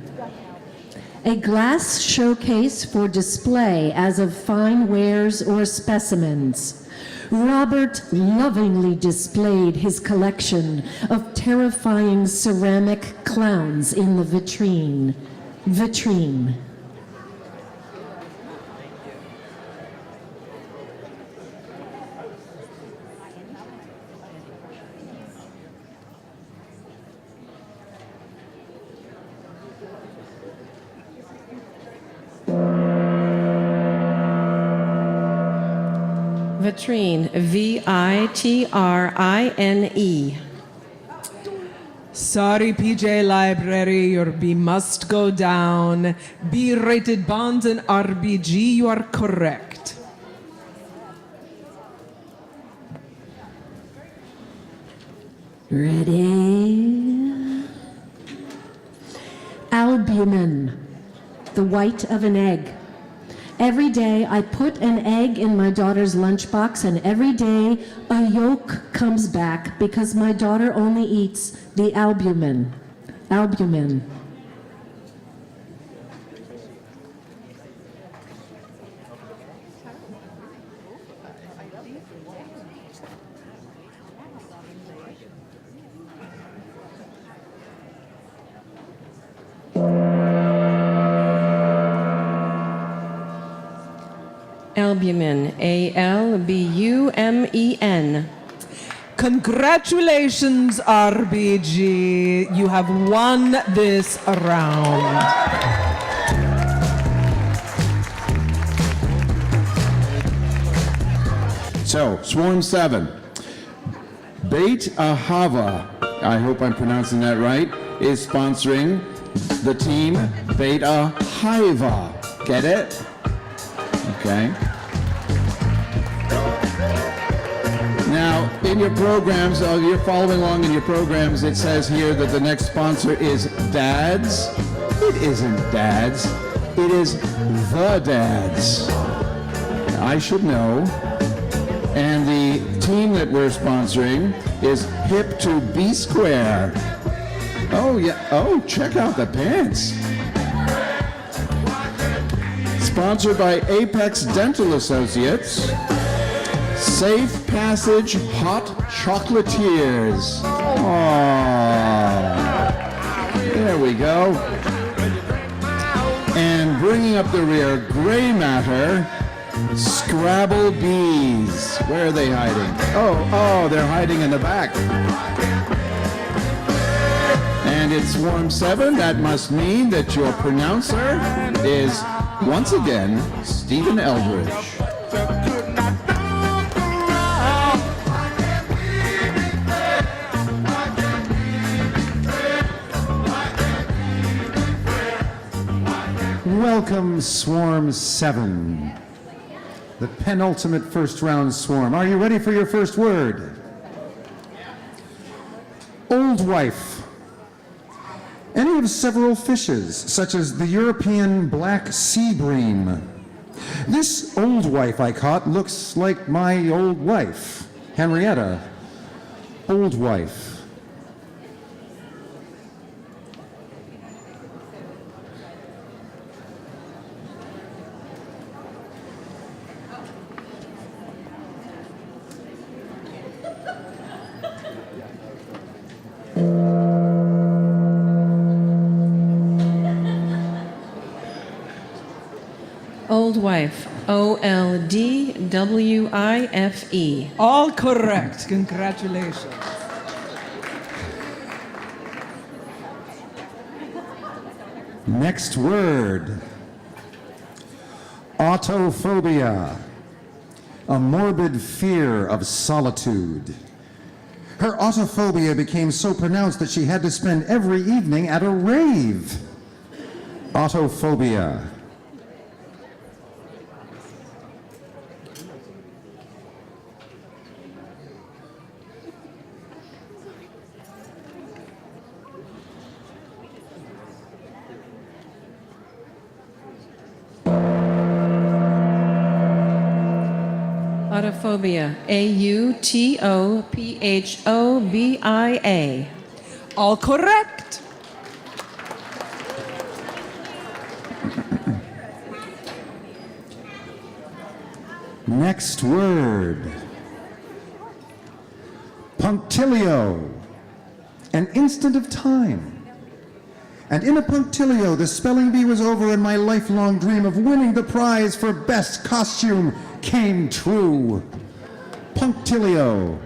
a glass showcase for display as of fine wares or specimens. Robert lovingly displayed his collection of terrifying ceramic clowns in the vitrine. Vitrine. Vitrine. V-I-T-R-I-N-E. Sorry, PJ Library, your B must go down. B-rated bonds and RBG, you are correct. Ready? Albumin, the white of an egg. Every day I put an egg in my daughter's lunchbox, and every day a yolk comes back because my daughter only eats the albumin. Albumin. Albumin. A-L-B-U-M-E-N. Congratulations, RBG. You have won this round. So, Swarm 7. Beit Ahava, I hope I'm pronouncing that right, is sponsoring the team Beit Ahava. Get it? Okay. Now, in your programs, you're following along in your programs, it says here that the next sponsor is Dads. It isn't Dads. It is the Dads. I should know. And the team that we're sponsoring is Hip to B Square. Oh, yeah. Oh, check out the pants. Sponsored by Apex Dental Associates. Safe Passage Hot Chocolatiers. Aww. There we go. And bringing up the rear, Gray Matter, Scrabble Bees. Where are they hiding? Oh, they're hiding in the back. And it's Swarm 7. That must mean that your pronouncer is, once again, Stephen Eldridge. welcome Swarm 7, the penultimate first round swarm. Are you ready for your first word? Old wife. Any of several fishes, such as the European black sea bream. This old wife I caught looks like my old wife, Henrietta. Old wife. Old wife. OLDWIFE. All correct. Congratulations. Next word. Autophobia. A morbid fear of solitude. Her autophobia became so pronounced that she had to spend every evening at a rave. Autophobia. Autophobia. AUTOPHOBIA. All correct. Next word. Punctilio. An instant of time. And in a punctilio, the spelling bee was over and my lifelong dream of winning the prize for best costume came true. Punctilio.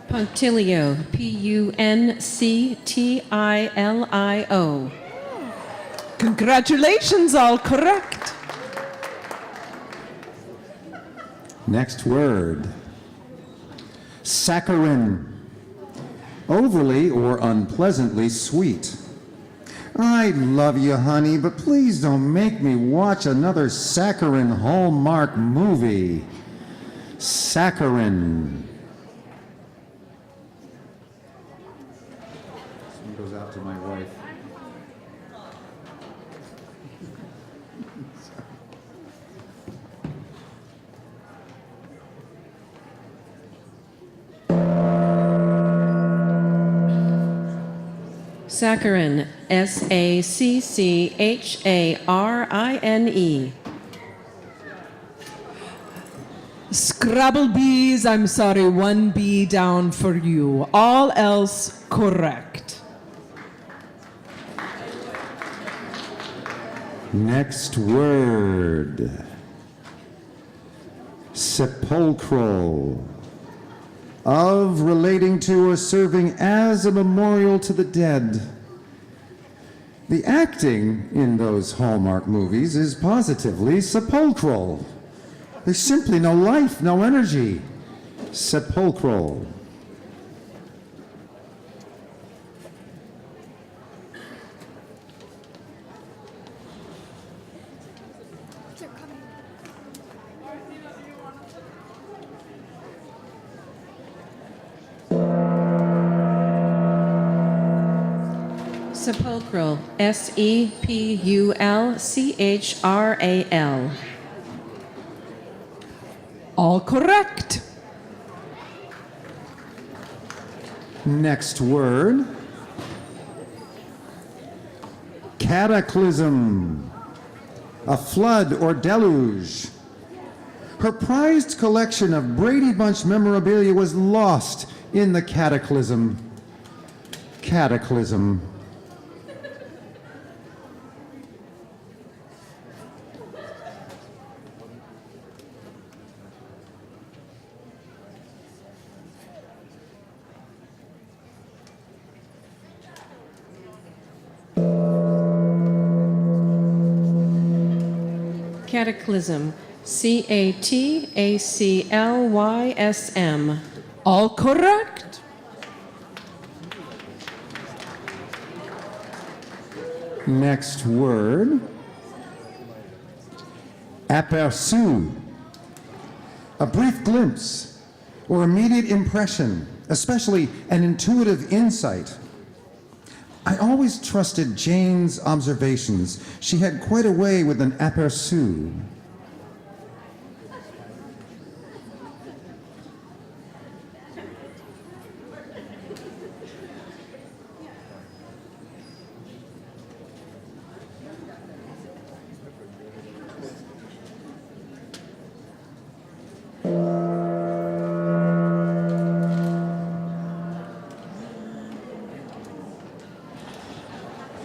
Punctilio. PUNCTILIO. Congratulations, all correct. Next word. Saccharin. Overly or unpleasantly sweet. I love you, honey, but please don't make me watch another saccharin Hallmark movie. Saccharin. This one goes out to my wife. Saccharin. SACCHARINE. Scrabble bees, I'm sorry, one bee down for you. All else correct. Next word. Sepulchral. Of, relating to, or serving as a memorial to the dead. The acting in those Hallmark movies is positively sepulchral. There's simply no life, no energy. Sepulchral. Sepulchral. SEPULCHRAL. All correct. Next word. Cataclysm. A flood or deluge. Her prized collection of Brady Bunch memorabilia was lost in the cataclysm. Cataclysm. Cataclysm. Cataclysm. All correct. Next word. Aperçu. A brief glimpse or immediate impression, especially an intuitive insight. I always trusted Jane's observations. She had quite a way with an aperçu.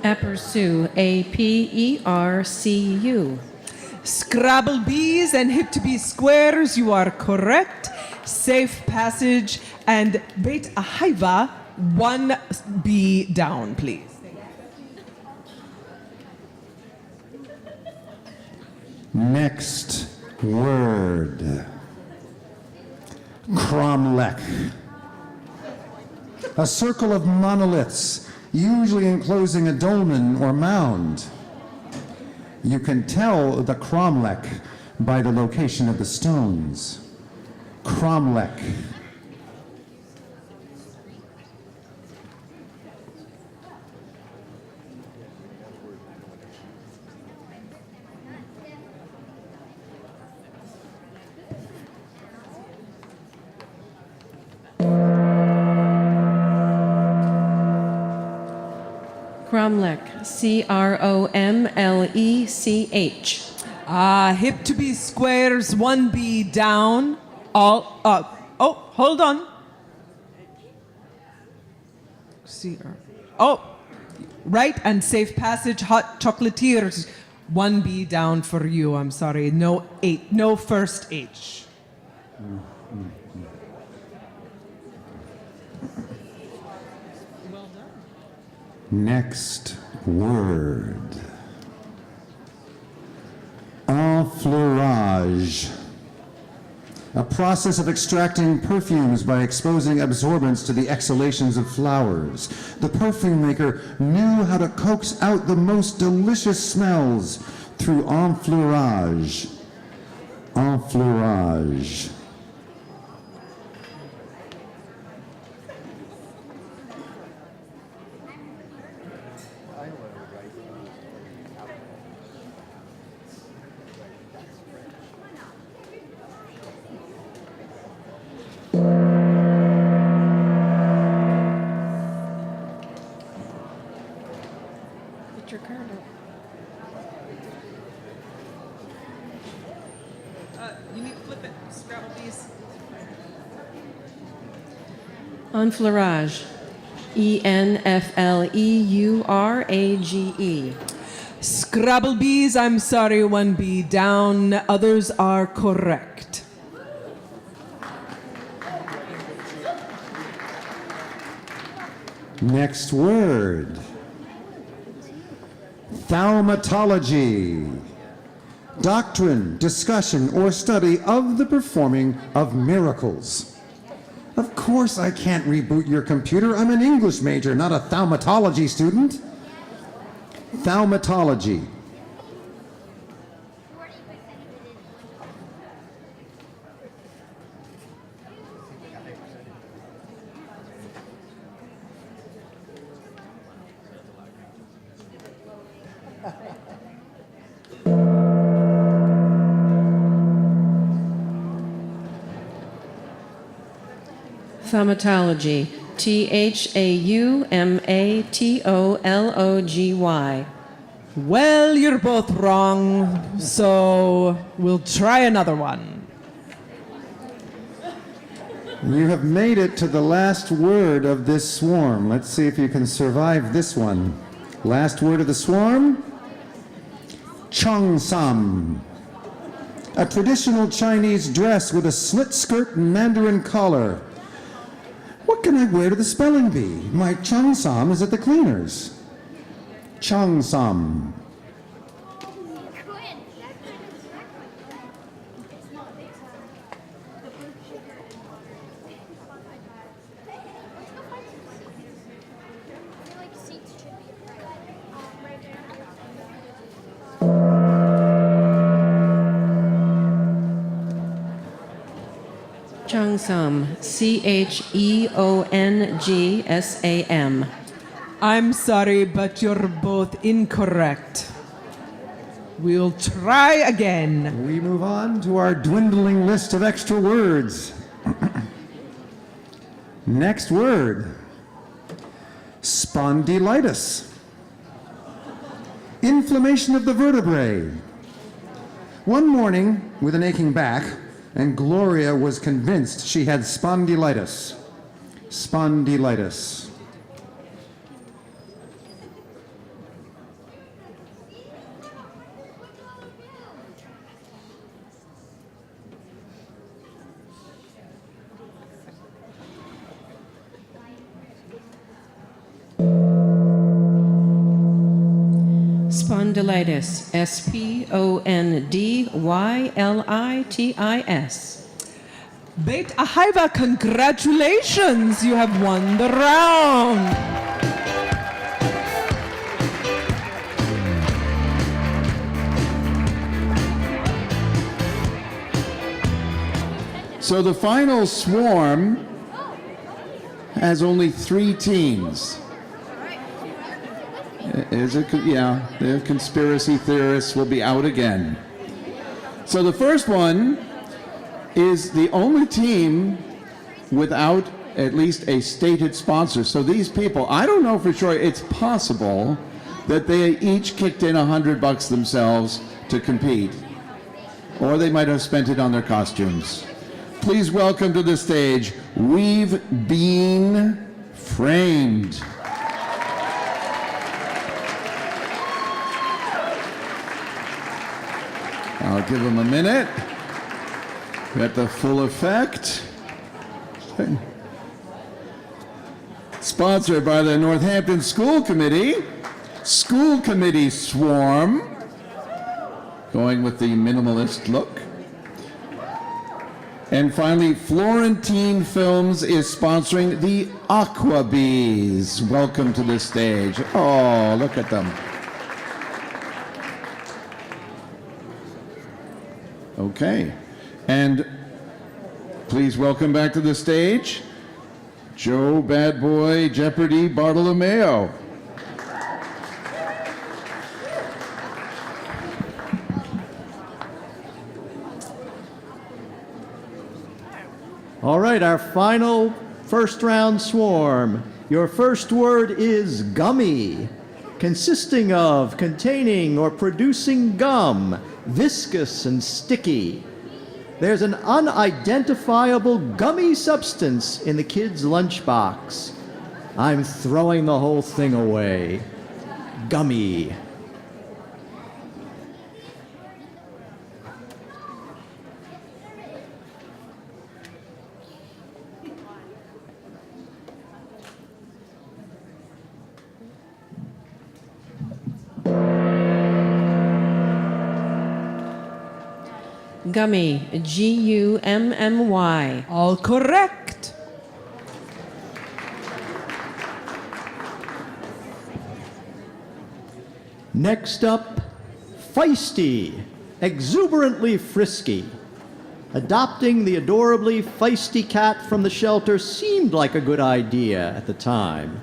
Aperçu. Apercu. Scrabble bees and hip to be squares, you are correct. Safe passage and bait a haiva, 1 bee down, please. Next word. Cromlech. A circle of monoliths, usually enclosing a dolmen or mound. You can tell the cromlech by the location of the stones. Cromlech. Cromlech. Cromlech. Hip to be squares, 1 bee down, all up. Oh, hold on. Oh, right, and safe passage, hot chocolatiers, 1 bee down for you. I'm sorry, no first H. Next word. Enfleurage. A process of extracting perfumes by exposing absorbents to the exhalations of flowers. The perfume maker knew how to coax out the most delicious smells through enfleurage. Enfleurage. Put your card up. You need to flip it, Scrabble bees. Enfleurage. Enfleurage. Scrabble bees, I'm sorry, 1 bee down. Others are correct. Next word. Thaumatology. Doctrine, discussion, or study of the performing of miracles. Of course I can't reboot your computer. I'm an English major, not a thaumatology student. Thaumatology. Thaumatology. Thaumatology. Well, you're both wrong, so we'll try another one. You have made it to the last word of this swarm. Let's see if you can survive this one. Last word of the swarm. Cheongsam. A traditional Chinese dress with a slit skirt and mandarin collar. What can I wear to the spelling bee? My cheongsam is at the cleaners. Cheongsam. Cheongsam, Cheongsam. I'm sorry, but you're both incorrect. We'll try again. We move on to our dwindling list of extra words. Next word, spondylitis. Inflammation of the vertebrae. One morning, with an aching back, and Gloria was convinced she had spondylitis. Spondylitis. Spondylitis, Spondylitis. Beit Ahaiva, congratulations! You have won the round. So the final swarm has only 3 teams. Is it? Yeah, the conspiracy theorists will be out again. So the first one is the only team without at least a stated sponsor. So these people, I don't know for sure, it's possible that they each kicked in $100 themselves to compete. Or they might have spent it on their costumes. Please welcome to the stage, We've Been Framed. I'll give them a minute. Get the full effect. Sponsored by the Northampton School Committee. School Committee Swarm. Going with the minimalist look. And finally, Florentine Films is sponsoring the Aqua Bees. Welcome to the stage. Oh, look at them. Okay, and please welcome back to the stage, Joe Bad Boy Jeopardy Bartolomeo. All right, our final first round swarm. Your first word is gummy, consisting of containing or producing gum, viscous and sticky. There's an unidentifiable gummy substance in the kid's lunchbox. I'm throwing the whole thing away. Gummy. Gummy, Gummy. All correct. Next up, feisty, exuberantly frisky. Adopting the adorably feisty cat from the shelter seemed like a good idea at the time.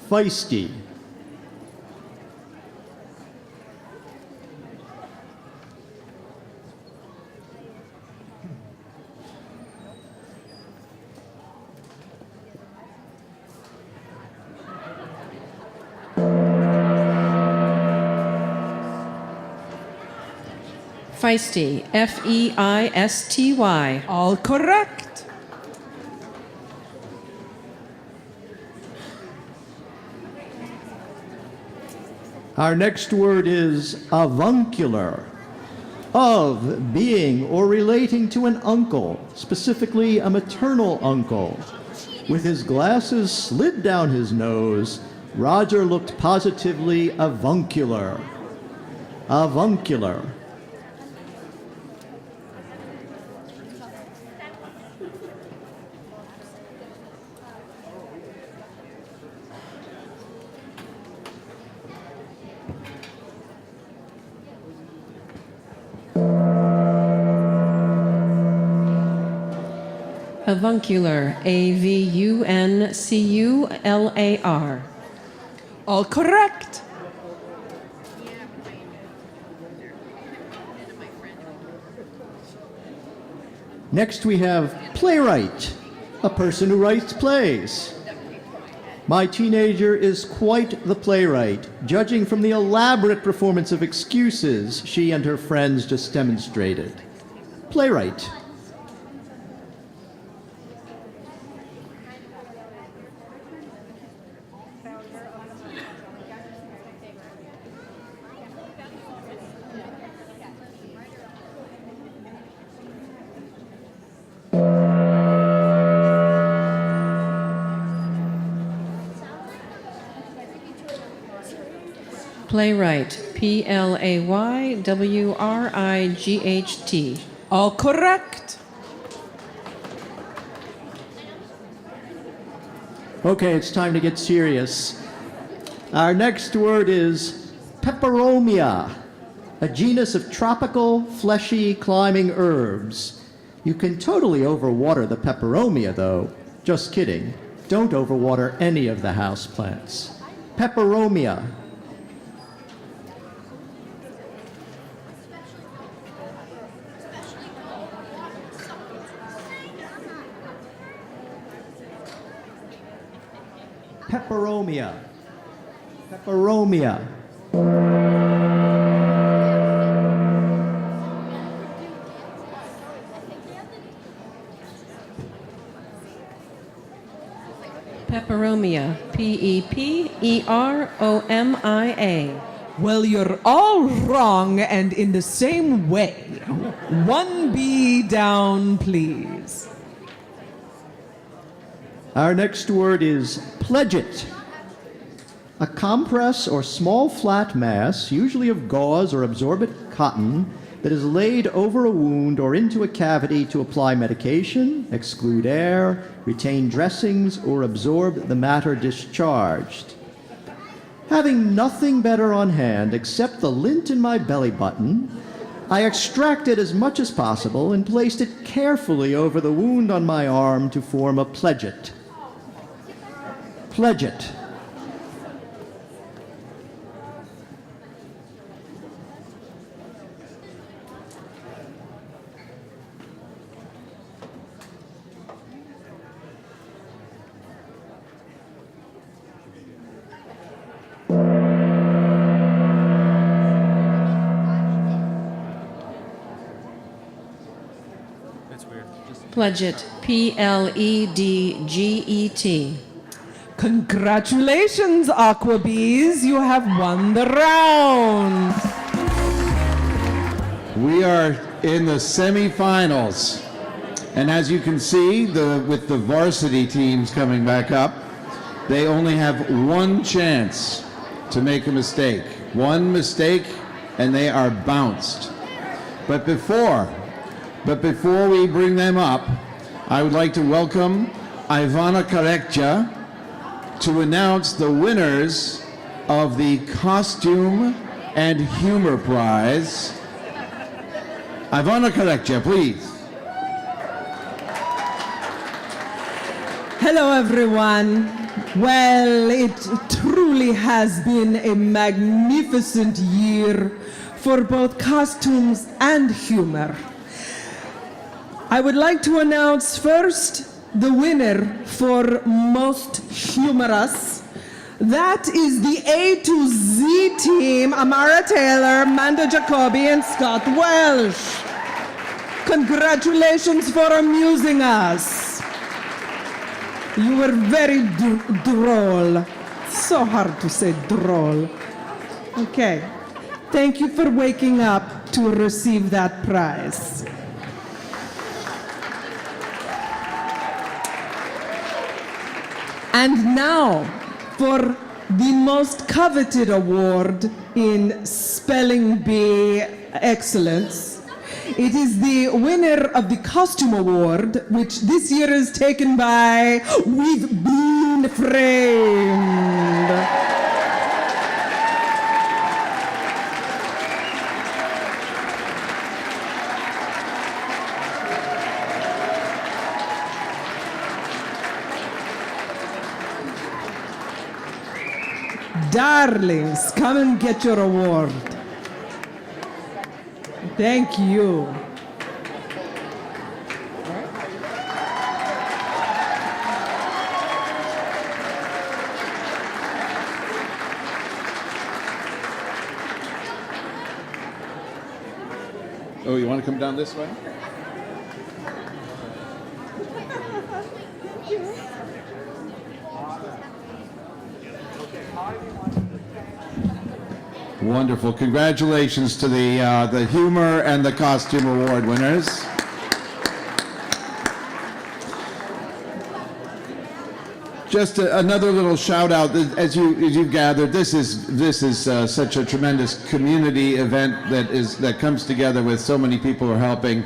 Feisty. Feisty, Feisty. All correct. Our next word is avuncular. Of, being, or relating to an uncle, specifically a maternal uncle. With his glasses slid down his nose, Roger looked positively avuncular. Avuncular. Avuncular. Avuncular. All correct. Next we have playwright, a person who writes plays. My teenager is quite the playwright, judging from the elaborate performance of excuses she and her friends just demonstrated. Playwright. Playwright. Playwright. All correct. Okay, it's time to get serious. Our next word is peperomia, a genus of tropical, fleshy, climbing herbs. You can totally overwater the peperomia, though. Just kidding. Don't overwater any of the houseplants. Peperomia. Peperomia. Peperomia. Peperomia. Peperomia. Well, you're all wrong and in the same way. 1B down, please. Our next word is pledget. A compress or small flat mass, usually of gauze or absorbent cotton, that is laid over a wound or into a cavity to apply medication, exclude air, retain dressings, or absorb the matter discharged. Having nothing better on hand except the lint in my belly button, I extracted as much as possible and placed it carefully over the wound on my arm to form a pledget. Pledget. Pledget. Pledget. Congratulations, Aquabees. You have won the round. We are in the semifinals. And as you can see, with the varsity teams coming back up, they only have one chance to make a mistake. One mistake, and they are bounced. But before we bring them up, I would like to welcome Ivana Karekja to announce the winners of the Costume and Humor Prize. Ivana Karekja, please. Hello, everyone. Well, it truly has been a magnificent year for both costumes and humor. I would like to announce first the winner for most humorous. That is the A to Z team, Amara Taylor, Manda Jacobi, and Scott Welsh. Congratulations for amusing us. You were very droll. So hard to say droll. Okay. Thank you for waking up to receive that prize. And now, for the most coveted award in Spelling Bee Excellence. It is the winner of the Costume Award, which this year is taken by We've Been Framed. Darlings, come and get your award. Thank you. Oh, you want to come down this way? Wonderful. Congratulations to the Humor and the Costume Award winners. Just another little shout out, as you've gathered, this is such a tremendous community event that comes together with so many people who are helping.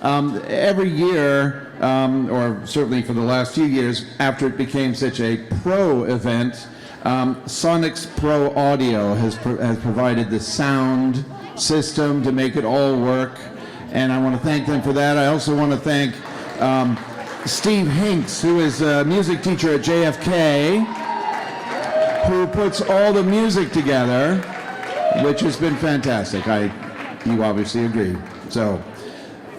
Every year, or certainly for the last few years, after it became such a pro event, Sonic's Pro Audio has provided the sound system to make it all work, and I want to thank them for that. I also want to thank Steve Hinks, who is a music teacher at JFK, who puts all the music together, which has been fantastic. You obviously agree. So,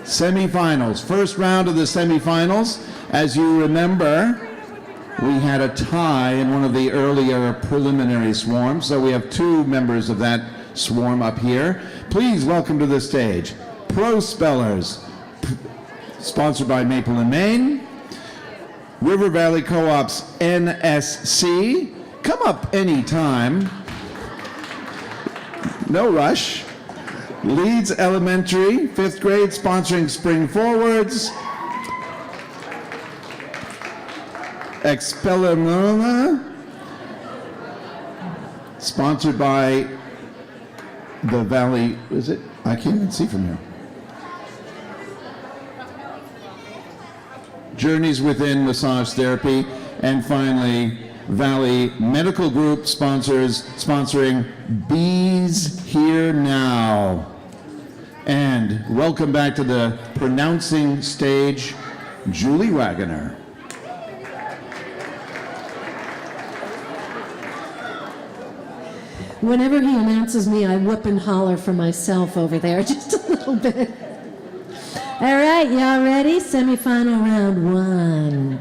semifinals, first round of the semifinals. As you remember, we had a tie in one of the earlier preliminary swarms, so we have two members of that swarm up here. Please welcome to the stage, Pro Spellers, sponsored by Maple and Maine, River Valley Co-op's NSC. Come up anytime. No rush. Leeds Elementary, 5th grade, sponsoring Spring Forwards. Expellimona, sponsored by the Valley, is it? I can't even see from here. Journeys Within Massage Therapy, and finally, Valley Medical Group sponsoring Bees Here Now. And welcome back to the pronouncing stage, Julie Wagoner. Whenever he announces me, I whoop and holler for myself over there just a little bit. All right, y'all ready? Semifinal round 1.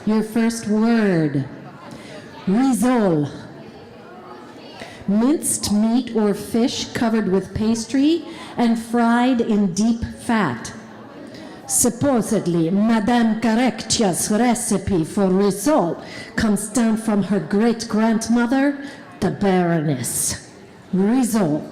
Your first word, risole. Minced meat or fish covered with pastry and fried in deep fat. Supposedly, Madame Carreccia's recipe for risole comes down from her great-grandmother, the Baroness. Risole.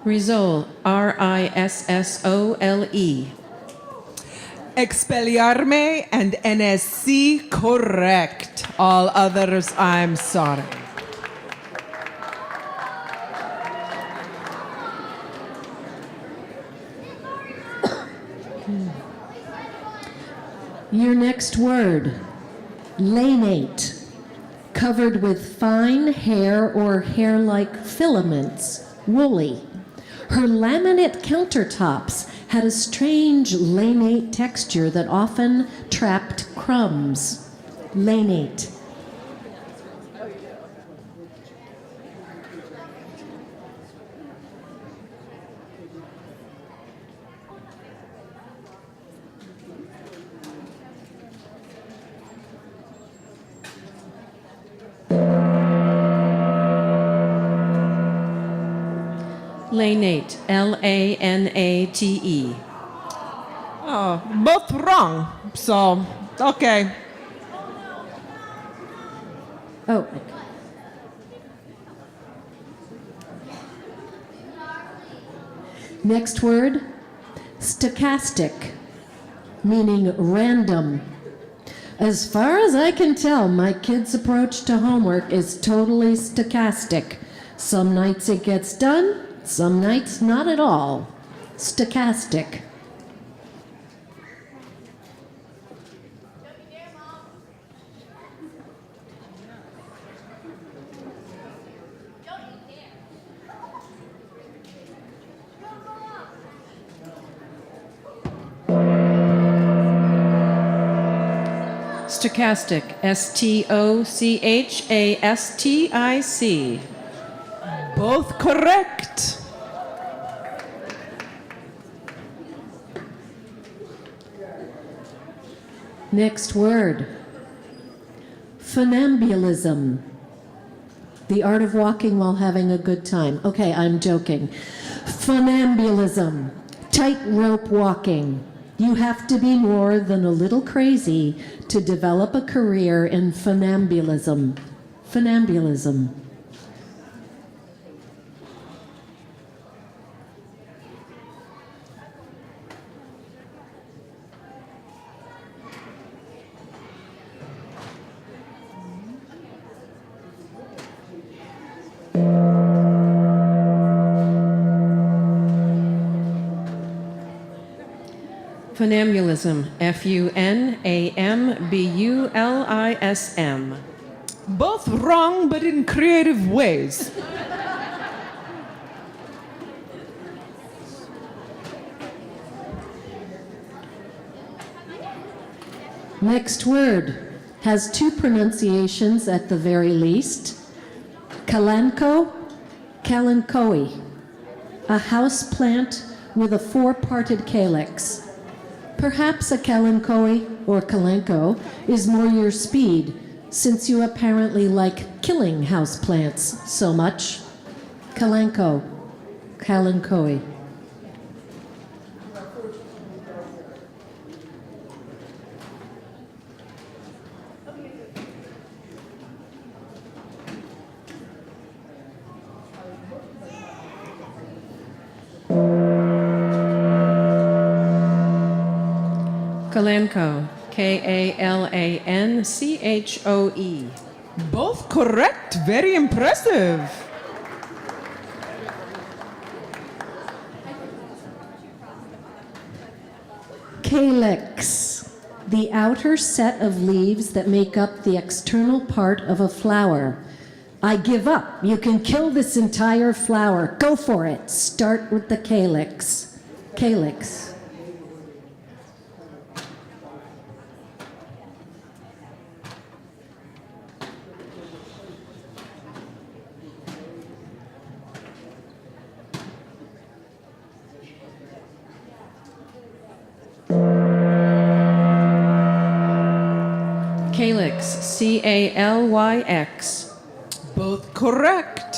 Risole, R-I-S-S-O-L-E. Expelliarme and NSC correct. All others, I'm sorry. Your next word, lanate. Covered with fine hair or hair-like filaments, woolly. Her laminate countertops had a strange lanate texture that often trapped crumbs. Lanate. Lanate, L-A-N-A-T-E. Oh, both wrong. So, okay. Oh. Next word, stochastic, meaning random. As far as I can tell, my kids' approach to homework is totally stochastic. Some nights it gets done, some nights not at all. Stochastic. Stochastic. Stochastic. Both correct. Next word. Funambulism. The art of walking while having a good time. Okay, I'm joking. Funambulism. Tightrope walking. You have to be more than a little crazy to develop a career in funambulism. Funambulism. Funambulism. Funambulism. Both wrong, but in creative ways. Next word has two pronunciations at the very least. Kalanko, Kalankoe, a house plant with a four-parted calyx. Perhaps a Kalankoe or Kalanko is more your speed, since you apparently like killing house plants so much. Kalanko, Kalankoe. Kalanchoe. Kalanchoe. Both correct. Very impressive. Calyx, the outer set of leaves that make up the external part of a flower. I give up. You can kill this entire flower. Go for it. Start with the calyx. Calyx. Calyx. Calyx. Both correct.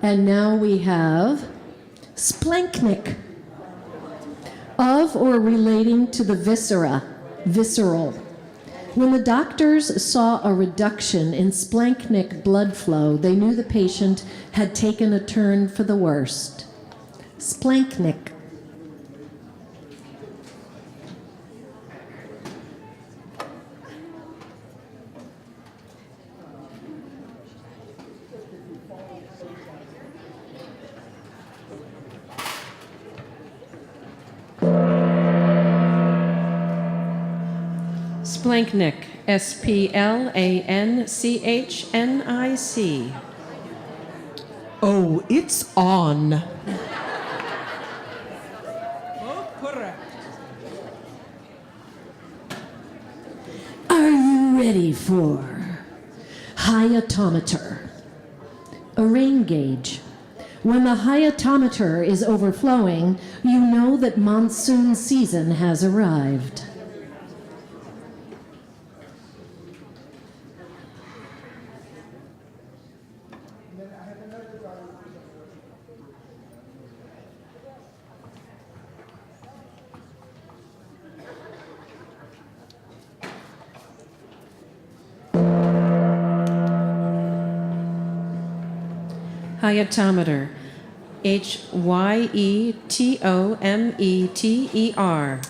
And now we have splanchnic, of or relating to the viscera, visceral. When the doctors saw a reduction in splanchnic blood flow, they knew the patient had taken a turn for the worst. Splanchnic. Splanchnic. Splanchnic. Oh, it's on. Both correct. Are you ready for hyatometer? A rain gauge. When the hyatometer is overflowing, you know that monsoon season has arrived. Hyatometer. Hyetometer.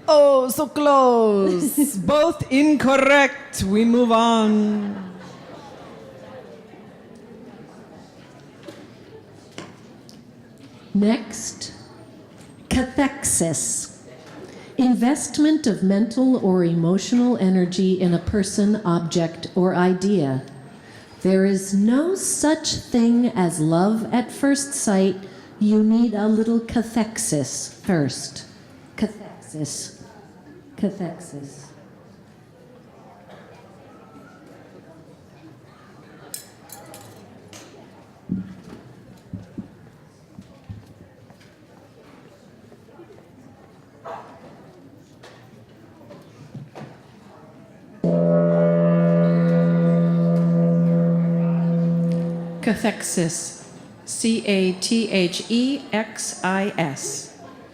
Oh, so close. Both incorrect. We move on. Next, cathexis. Investment of mental or emotional energy in a person, object, or idea. There is no such thing as love at first sight. You need a little cathexis first. Cathexis. Cathexis. Cathexis. Cathexis.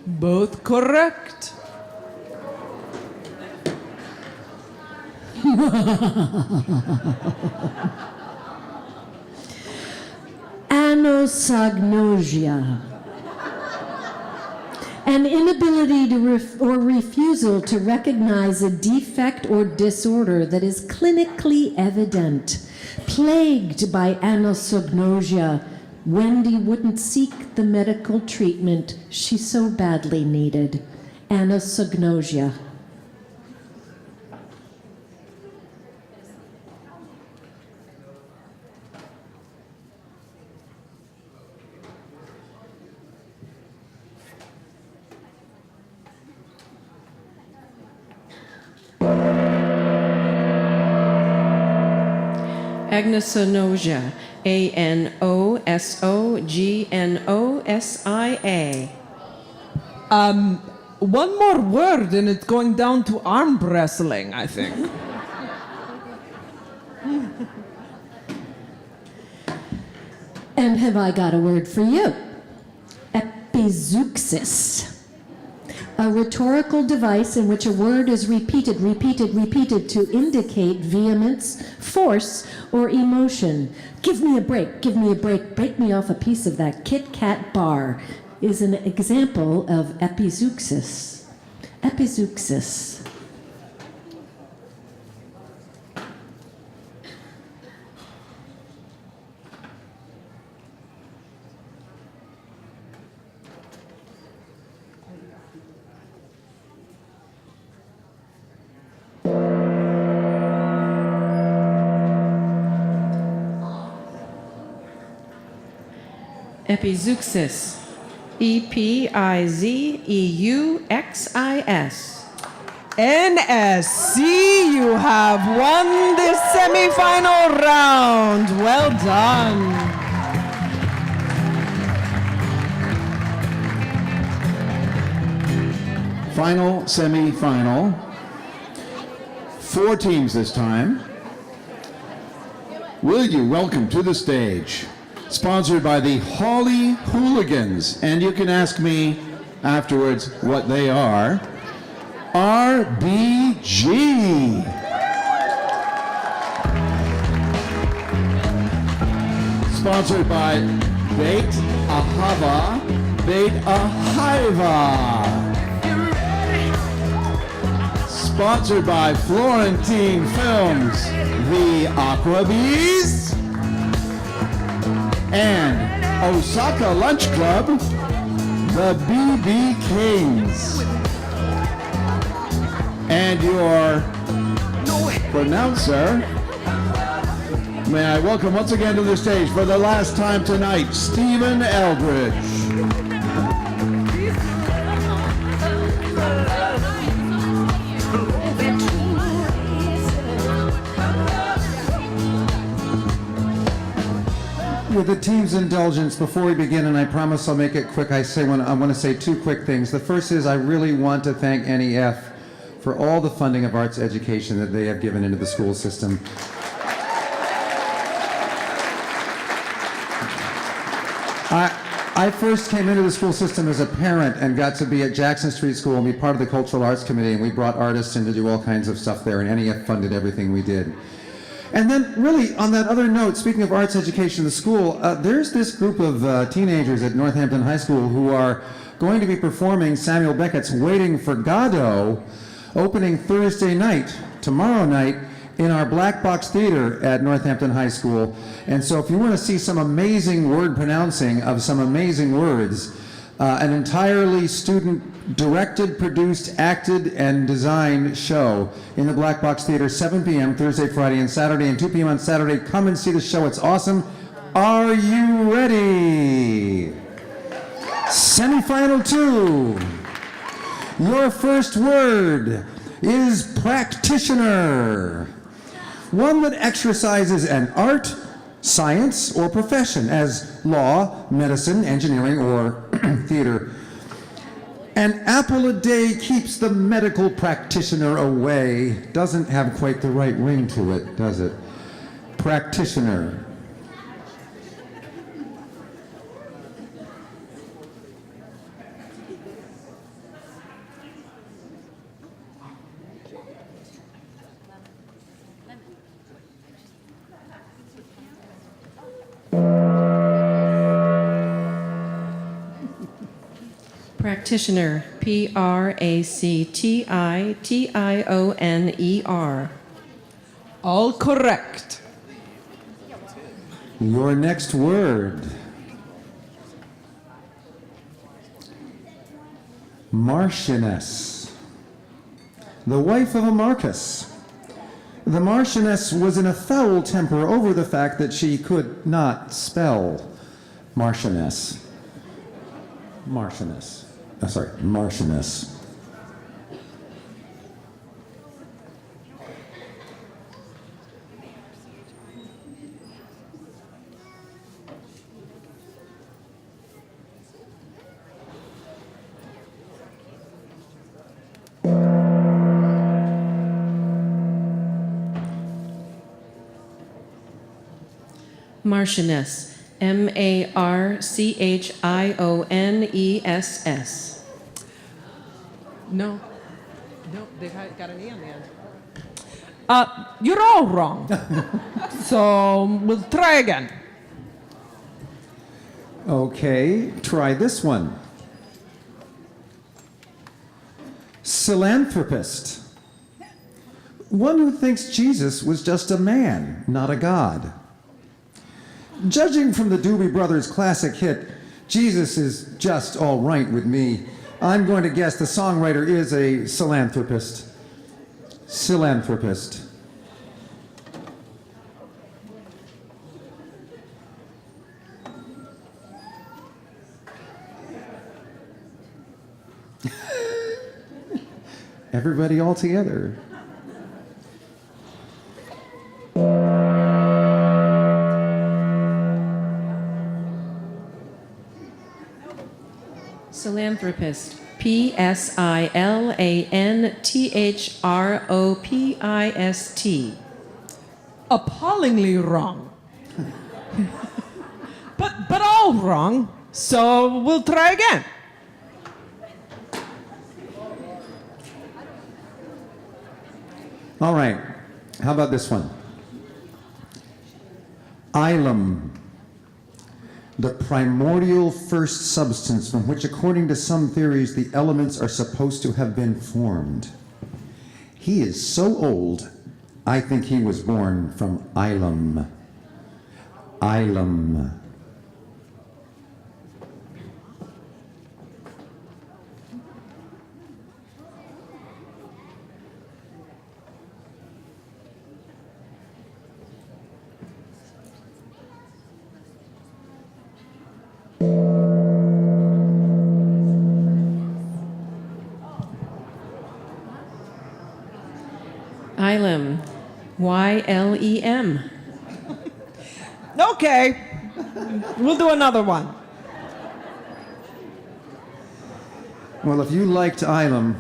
Both correct. Anosognosia. An inability to or refusal to recognize a defect or disorder that is clinically evident. Plagued by anosognosia, Wendy wouldn't seek the medical treatment she so badly needed. Anosognosia. Agnosonosia. Anosognosia. One more word and it's going down to arm wrestling, I think. And have I got a word for you? Epizeuxis. A rhetorical device in which a word is repeated to indicate vehemence, force, or emotion. Give me a break, break me off a piece of that Kit Kat bar is an example of epizeuxis. Epizeuxis. Epizeuxis. Epizeuxis. NSC, you have won this semi-final round. Well done. Final semi-final. 4 teams this time. Will you welcome to the stage, sponsored by the Hawley Hooligans, and you can ask me afterwards what they are, RBG. Sponsored by Beit Ahava, Beit Ahaiva. Sponsored by Florentine Films, The Aquabees, and Osaka Lunch Club, the BB Kings. And your pronouncer, may I welcome once again to the stage for the last time tonight, Stephen Eldridge. With the team's indulgence, before we begin, and I promise I'll make it quick, I want to say 2 quick things. The first is I really want to thank NEF for all the funding of arts education that they have given into the school system. I first came into the school system as a parent and got to be at Jackson Street School and be part of the Cultural Arts Committee, and we brought artists in to do all kinds of stuff there, and NEF funded everything we did. And then, really, on that other note, speaking of arts education in the school, there's this group of teenagers at Northampton High School who are going to be performing Samuel Beckett's Waiting for Godot, opening Thursday night, tomorrow night, in our Black Box Theater at Northampton High School. And so if you want to see some amazing word pronouncing of some amazing words, an entirely student-directed, produced, acted, and designed show in the Black Box Theater, 7 p.m. Thursday, Friday, and Saturday, and 2 p.m. on Saturday. Come and see the show. It's awesome. Are you ready? Semifinal 2. Your first word is practitioner. One that exercises an art, science, or profession as law, medicine, engineering, or theater. An apple a day keeps the medical practitioner away. Doesn't have quite the right ring to it, does it? Practitioner. Practitioner. Practitioner. All correct. Your next word. Marchioness. The wife of a Marcus. The Marchioness was in a foul temper over the fact that she could not spell Marchioness. Marchioness. Marchioness. Marchioness. Marchioness. No, they got an E on the end. You're all wrong. So we'll try again. Okay, try this one. Philanthropist. One who thinks Jesus was just a man, not a god. Judging from the Doobie Brothers' classic hit, Jesus is just all right with me, I'm going to guess the songwriter is a philanthropist. Philanthropist. Everybody all together. Philanthropist. Philanthropist. Appallingly wrong. but all wrong. So we'll try again. All right, how about this one? Ilum, the primordial first substance from which, according to some theories, the elements are supposed to have been formed. He is so old, I think he was born from Ilum. Ilum. Ylem. Ylem. Okay, we'll do another one. Well, if you liked Ilum,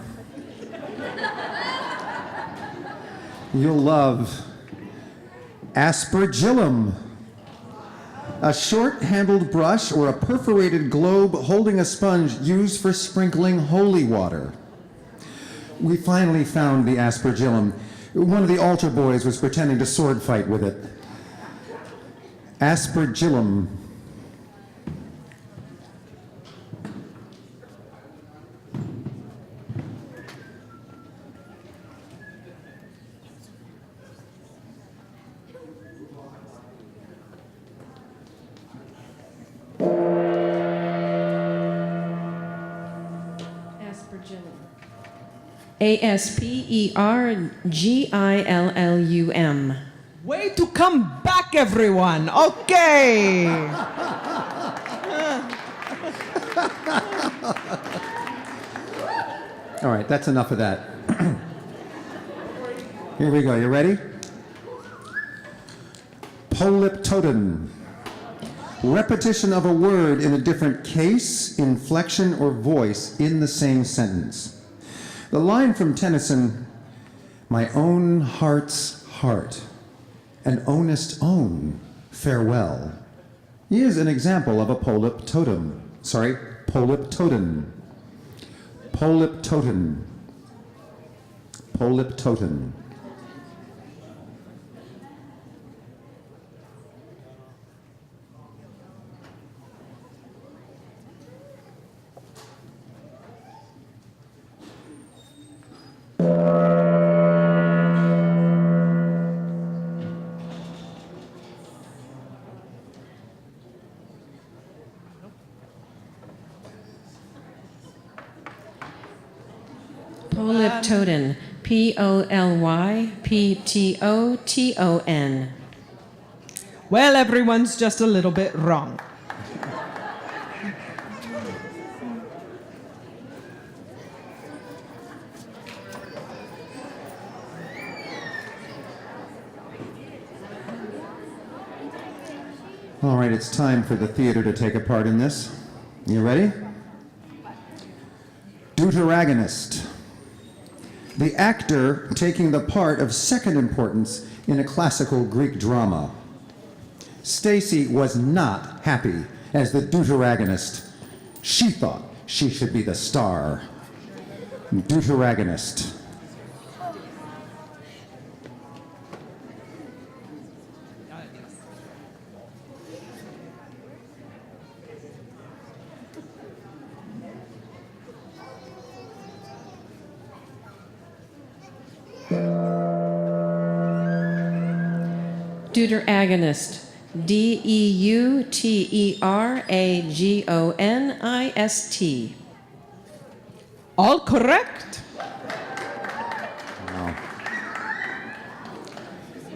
you'll love Aspergillum, a short-handled brush or a perforated globe holding a sponge used for sprinkling holy water. We finally found the Aspergillum. One of the altar boys was pretending to sword fight with it. Aspergillum. Aspergillum. Way to come back, everyone. Okay. All right, that's enough of that. Here we go. You ready? Polyptoton. Repetition of a word in a different case, inflection, or voice in the same sentence. The line from Tennyson, "My own heart's heart, and ownest own, farewell," is an example of a polyptoton. Polyptoton. Polyptoton. Polyptoton. Polyptoton. Polyptoton. Well, everyone's just a little bit wrong. All right, it's time for the theater to take a part in this. You ready? Deuteragonist. The actor taking the part of second importance in a classical Greek drama. Stacy was not happy as the deuteragonist. She thought she should be the star. Deuteragonist. Deuteragonist. Deuteragonist. All correct?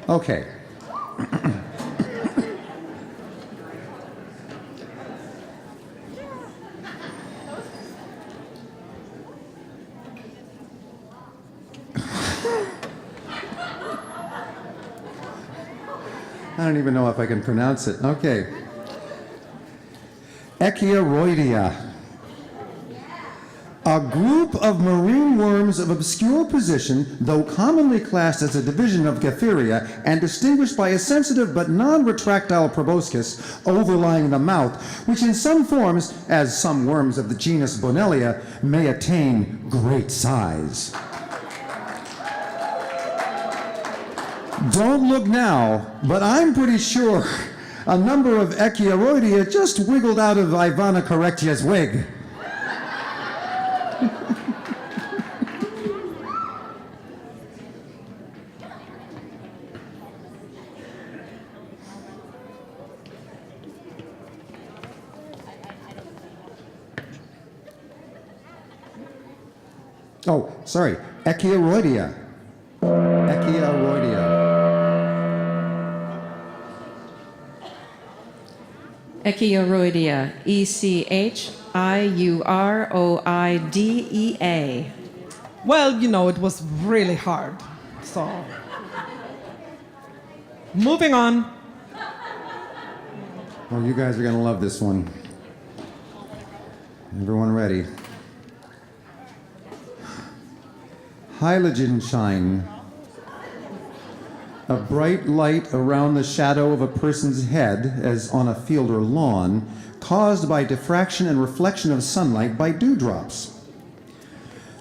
Okay. I don't even know if I can pronounce it. Okay. Echeuroidea. A group of marine worms of obscure position, though commonly classed as a division of Gephyria and distinguished by a sensitive but non-retractile proboscis overlying the mouth, which in some forms, as some worms of the genus Bonellia, may attain great size. Don't look now, but I'm pretty sure a number of Echeuroidea just wiggled out of Ivana Correctia's wig. Oh, sorry, Echeuroidea. Echeuroidea. Echeuroidea. Echeuroidea. Well, you know, it was really hard. So, moving on. Well, you guys are going to love this one. Everyone ready? Halogen shine. A bright light around the shadow of a person's head, as on a field or lawn, caused by diffraction and reflection of sunlight by dewdrops.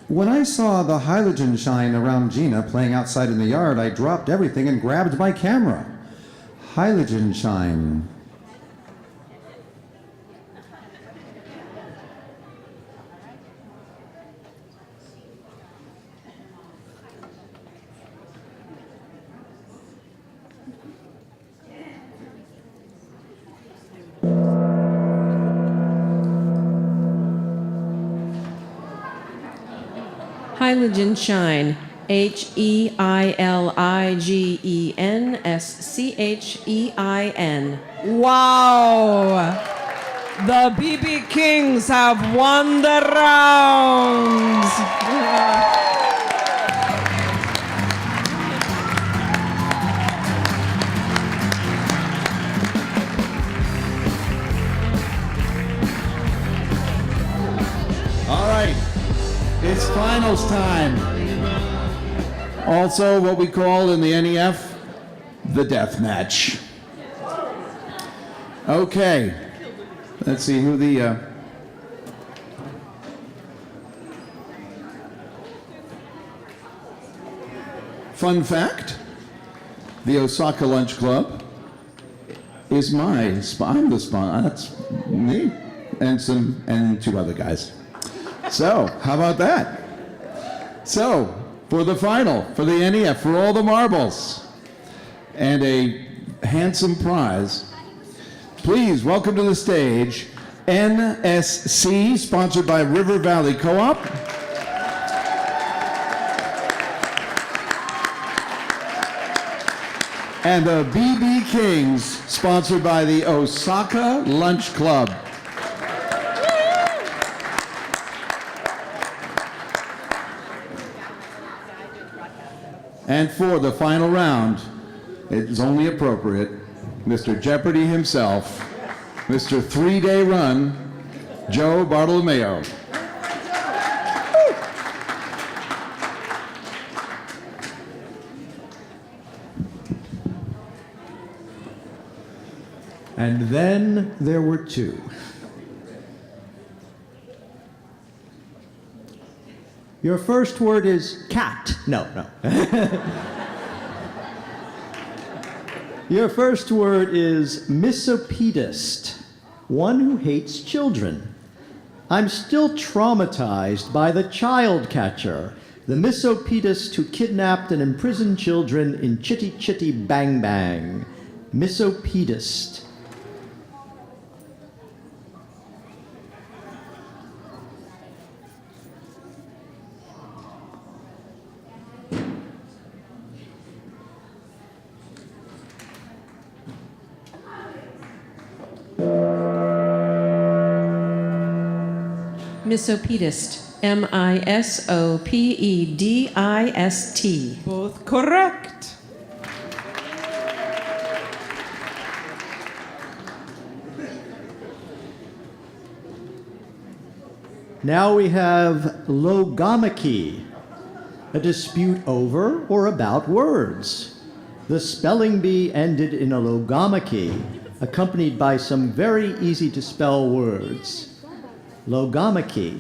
When I saw the halogen shine around Gina playing outside in the yard, I dropped everything and grabbed my camera. Halogen shine. Halogen shine. HEILIGENSCHEIN. Wow! The BB Kings have won the round. All right, it's finals time. Also, what we call in the NEF, the death match. Okay, let's see who the... Fun fact, the Osaka Lunch Club is my spot. I'm the spot. That's me and two other guys. So, how about that? So, for the final, for the NEF, for all the marbles, and a handsome prize, please welcome to the stage NSC, sponsored by River Valley Co-op. And the BB Kings, sponsored by the Osaka Lunch Club. And for the final round, it is only appropriate, Mr. Jeopardy himself, Mr. 3-Day Run, Joe Bartolomeo. And then there were two. Your first word is cat. No. Your first word is misopedist, one who hates children. I'm still traumatized by the child catcher, the misopedist who kidnapped and imprisoned children in Chitty Chitty Bang Bang. Misopedist. Misopedist. Misopedist. Both correct. Now we have logomachy, a dispute over or about words. The spelling bee ended in a logomachy, accompanied by some very easy to spell words. Logomachy.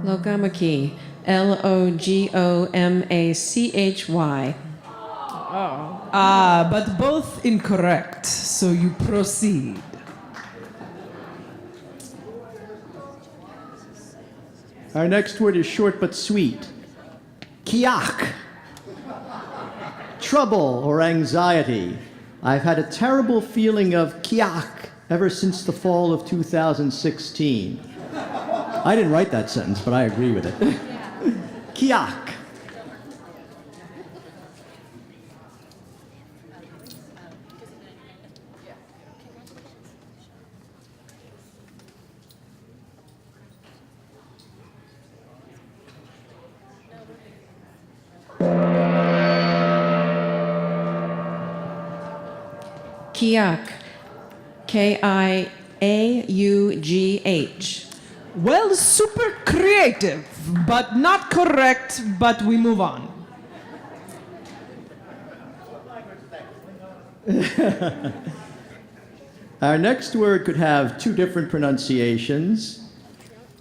Logomachy. Logomachy. But both incorrect, so you proceed. Our next word is short but sweet. Kiak. Trouble or anxiety. I've had a terrible feeling of kiak ever since the fall of 2016. I didn't write that sentence, but I agree with it. Kiak. Kiaugh. Kiaugh. Well, super creative, but not correct, but we move on. Our next word could have two different pronunciations.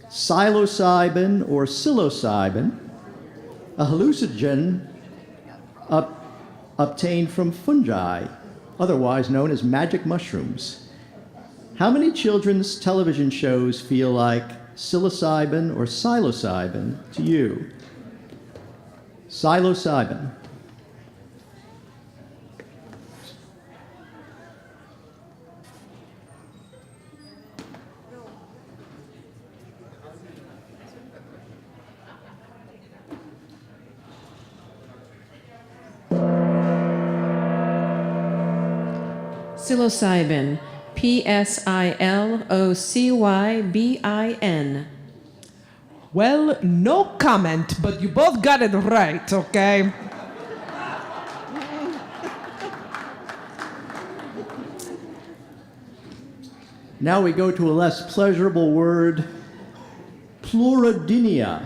Psilocybin or psilocybin, a hallucinogen obtained from fungi, otherwise known as magic mushrooms. How many children's television shows feel like psilocybin or psilocybin to you? Psilocybin. Psilocybin. Psilocybin. Well, no comment, but you both got it right, okay? Now we go to a less pleasurable word, pleurodynia.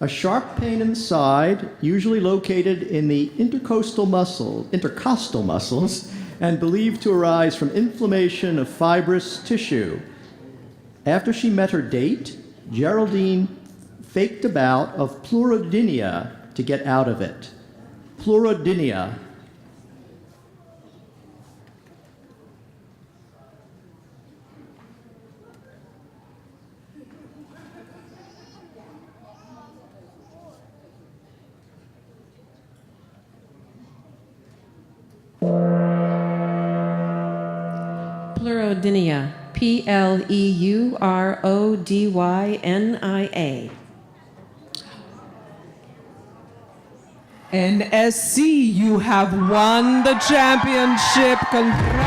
A sharp pain in the side, usually located in the intercostal muscles, and believed to arise from inflammation of fibrous tissue. After she met her date, Geraldine faked a bout of pleurodynia to get out of it. Pleurodynia. Pleurodynia. Pleurodynia. NSC, you have won the championship. Congratulations.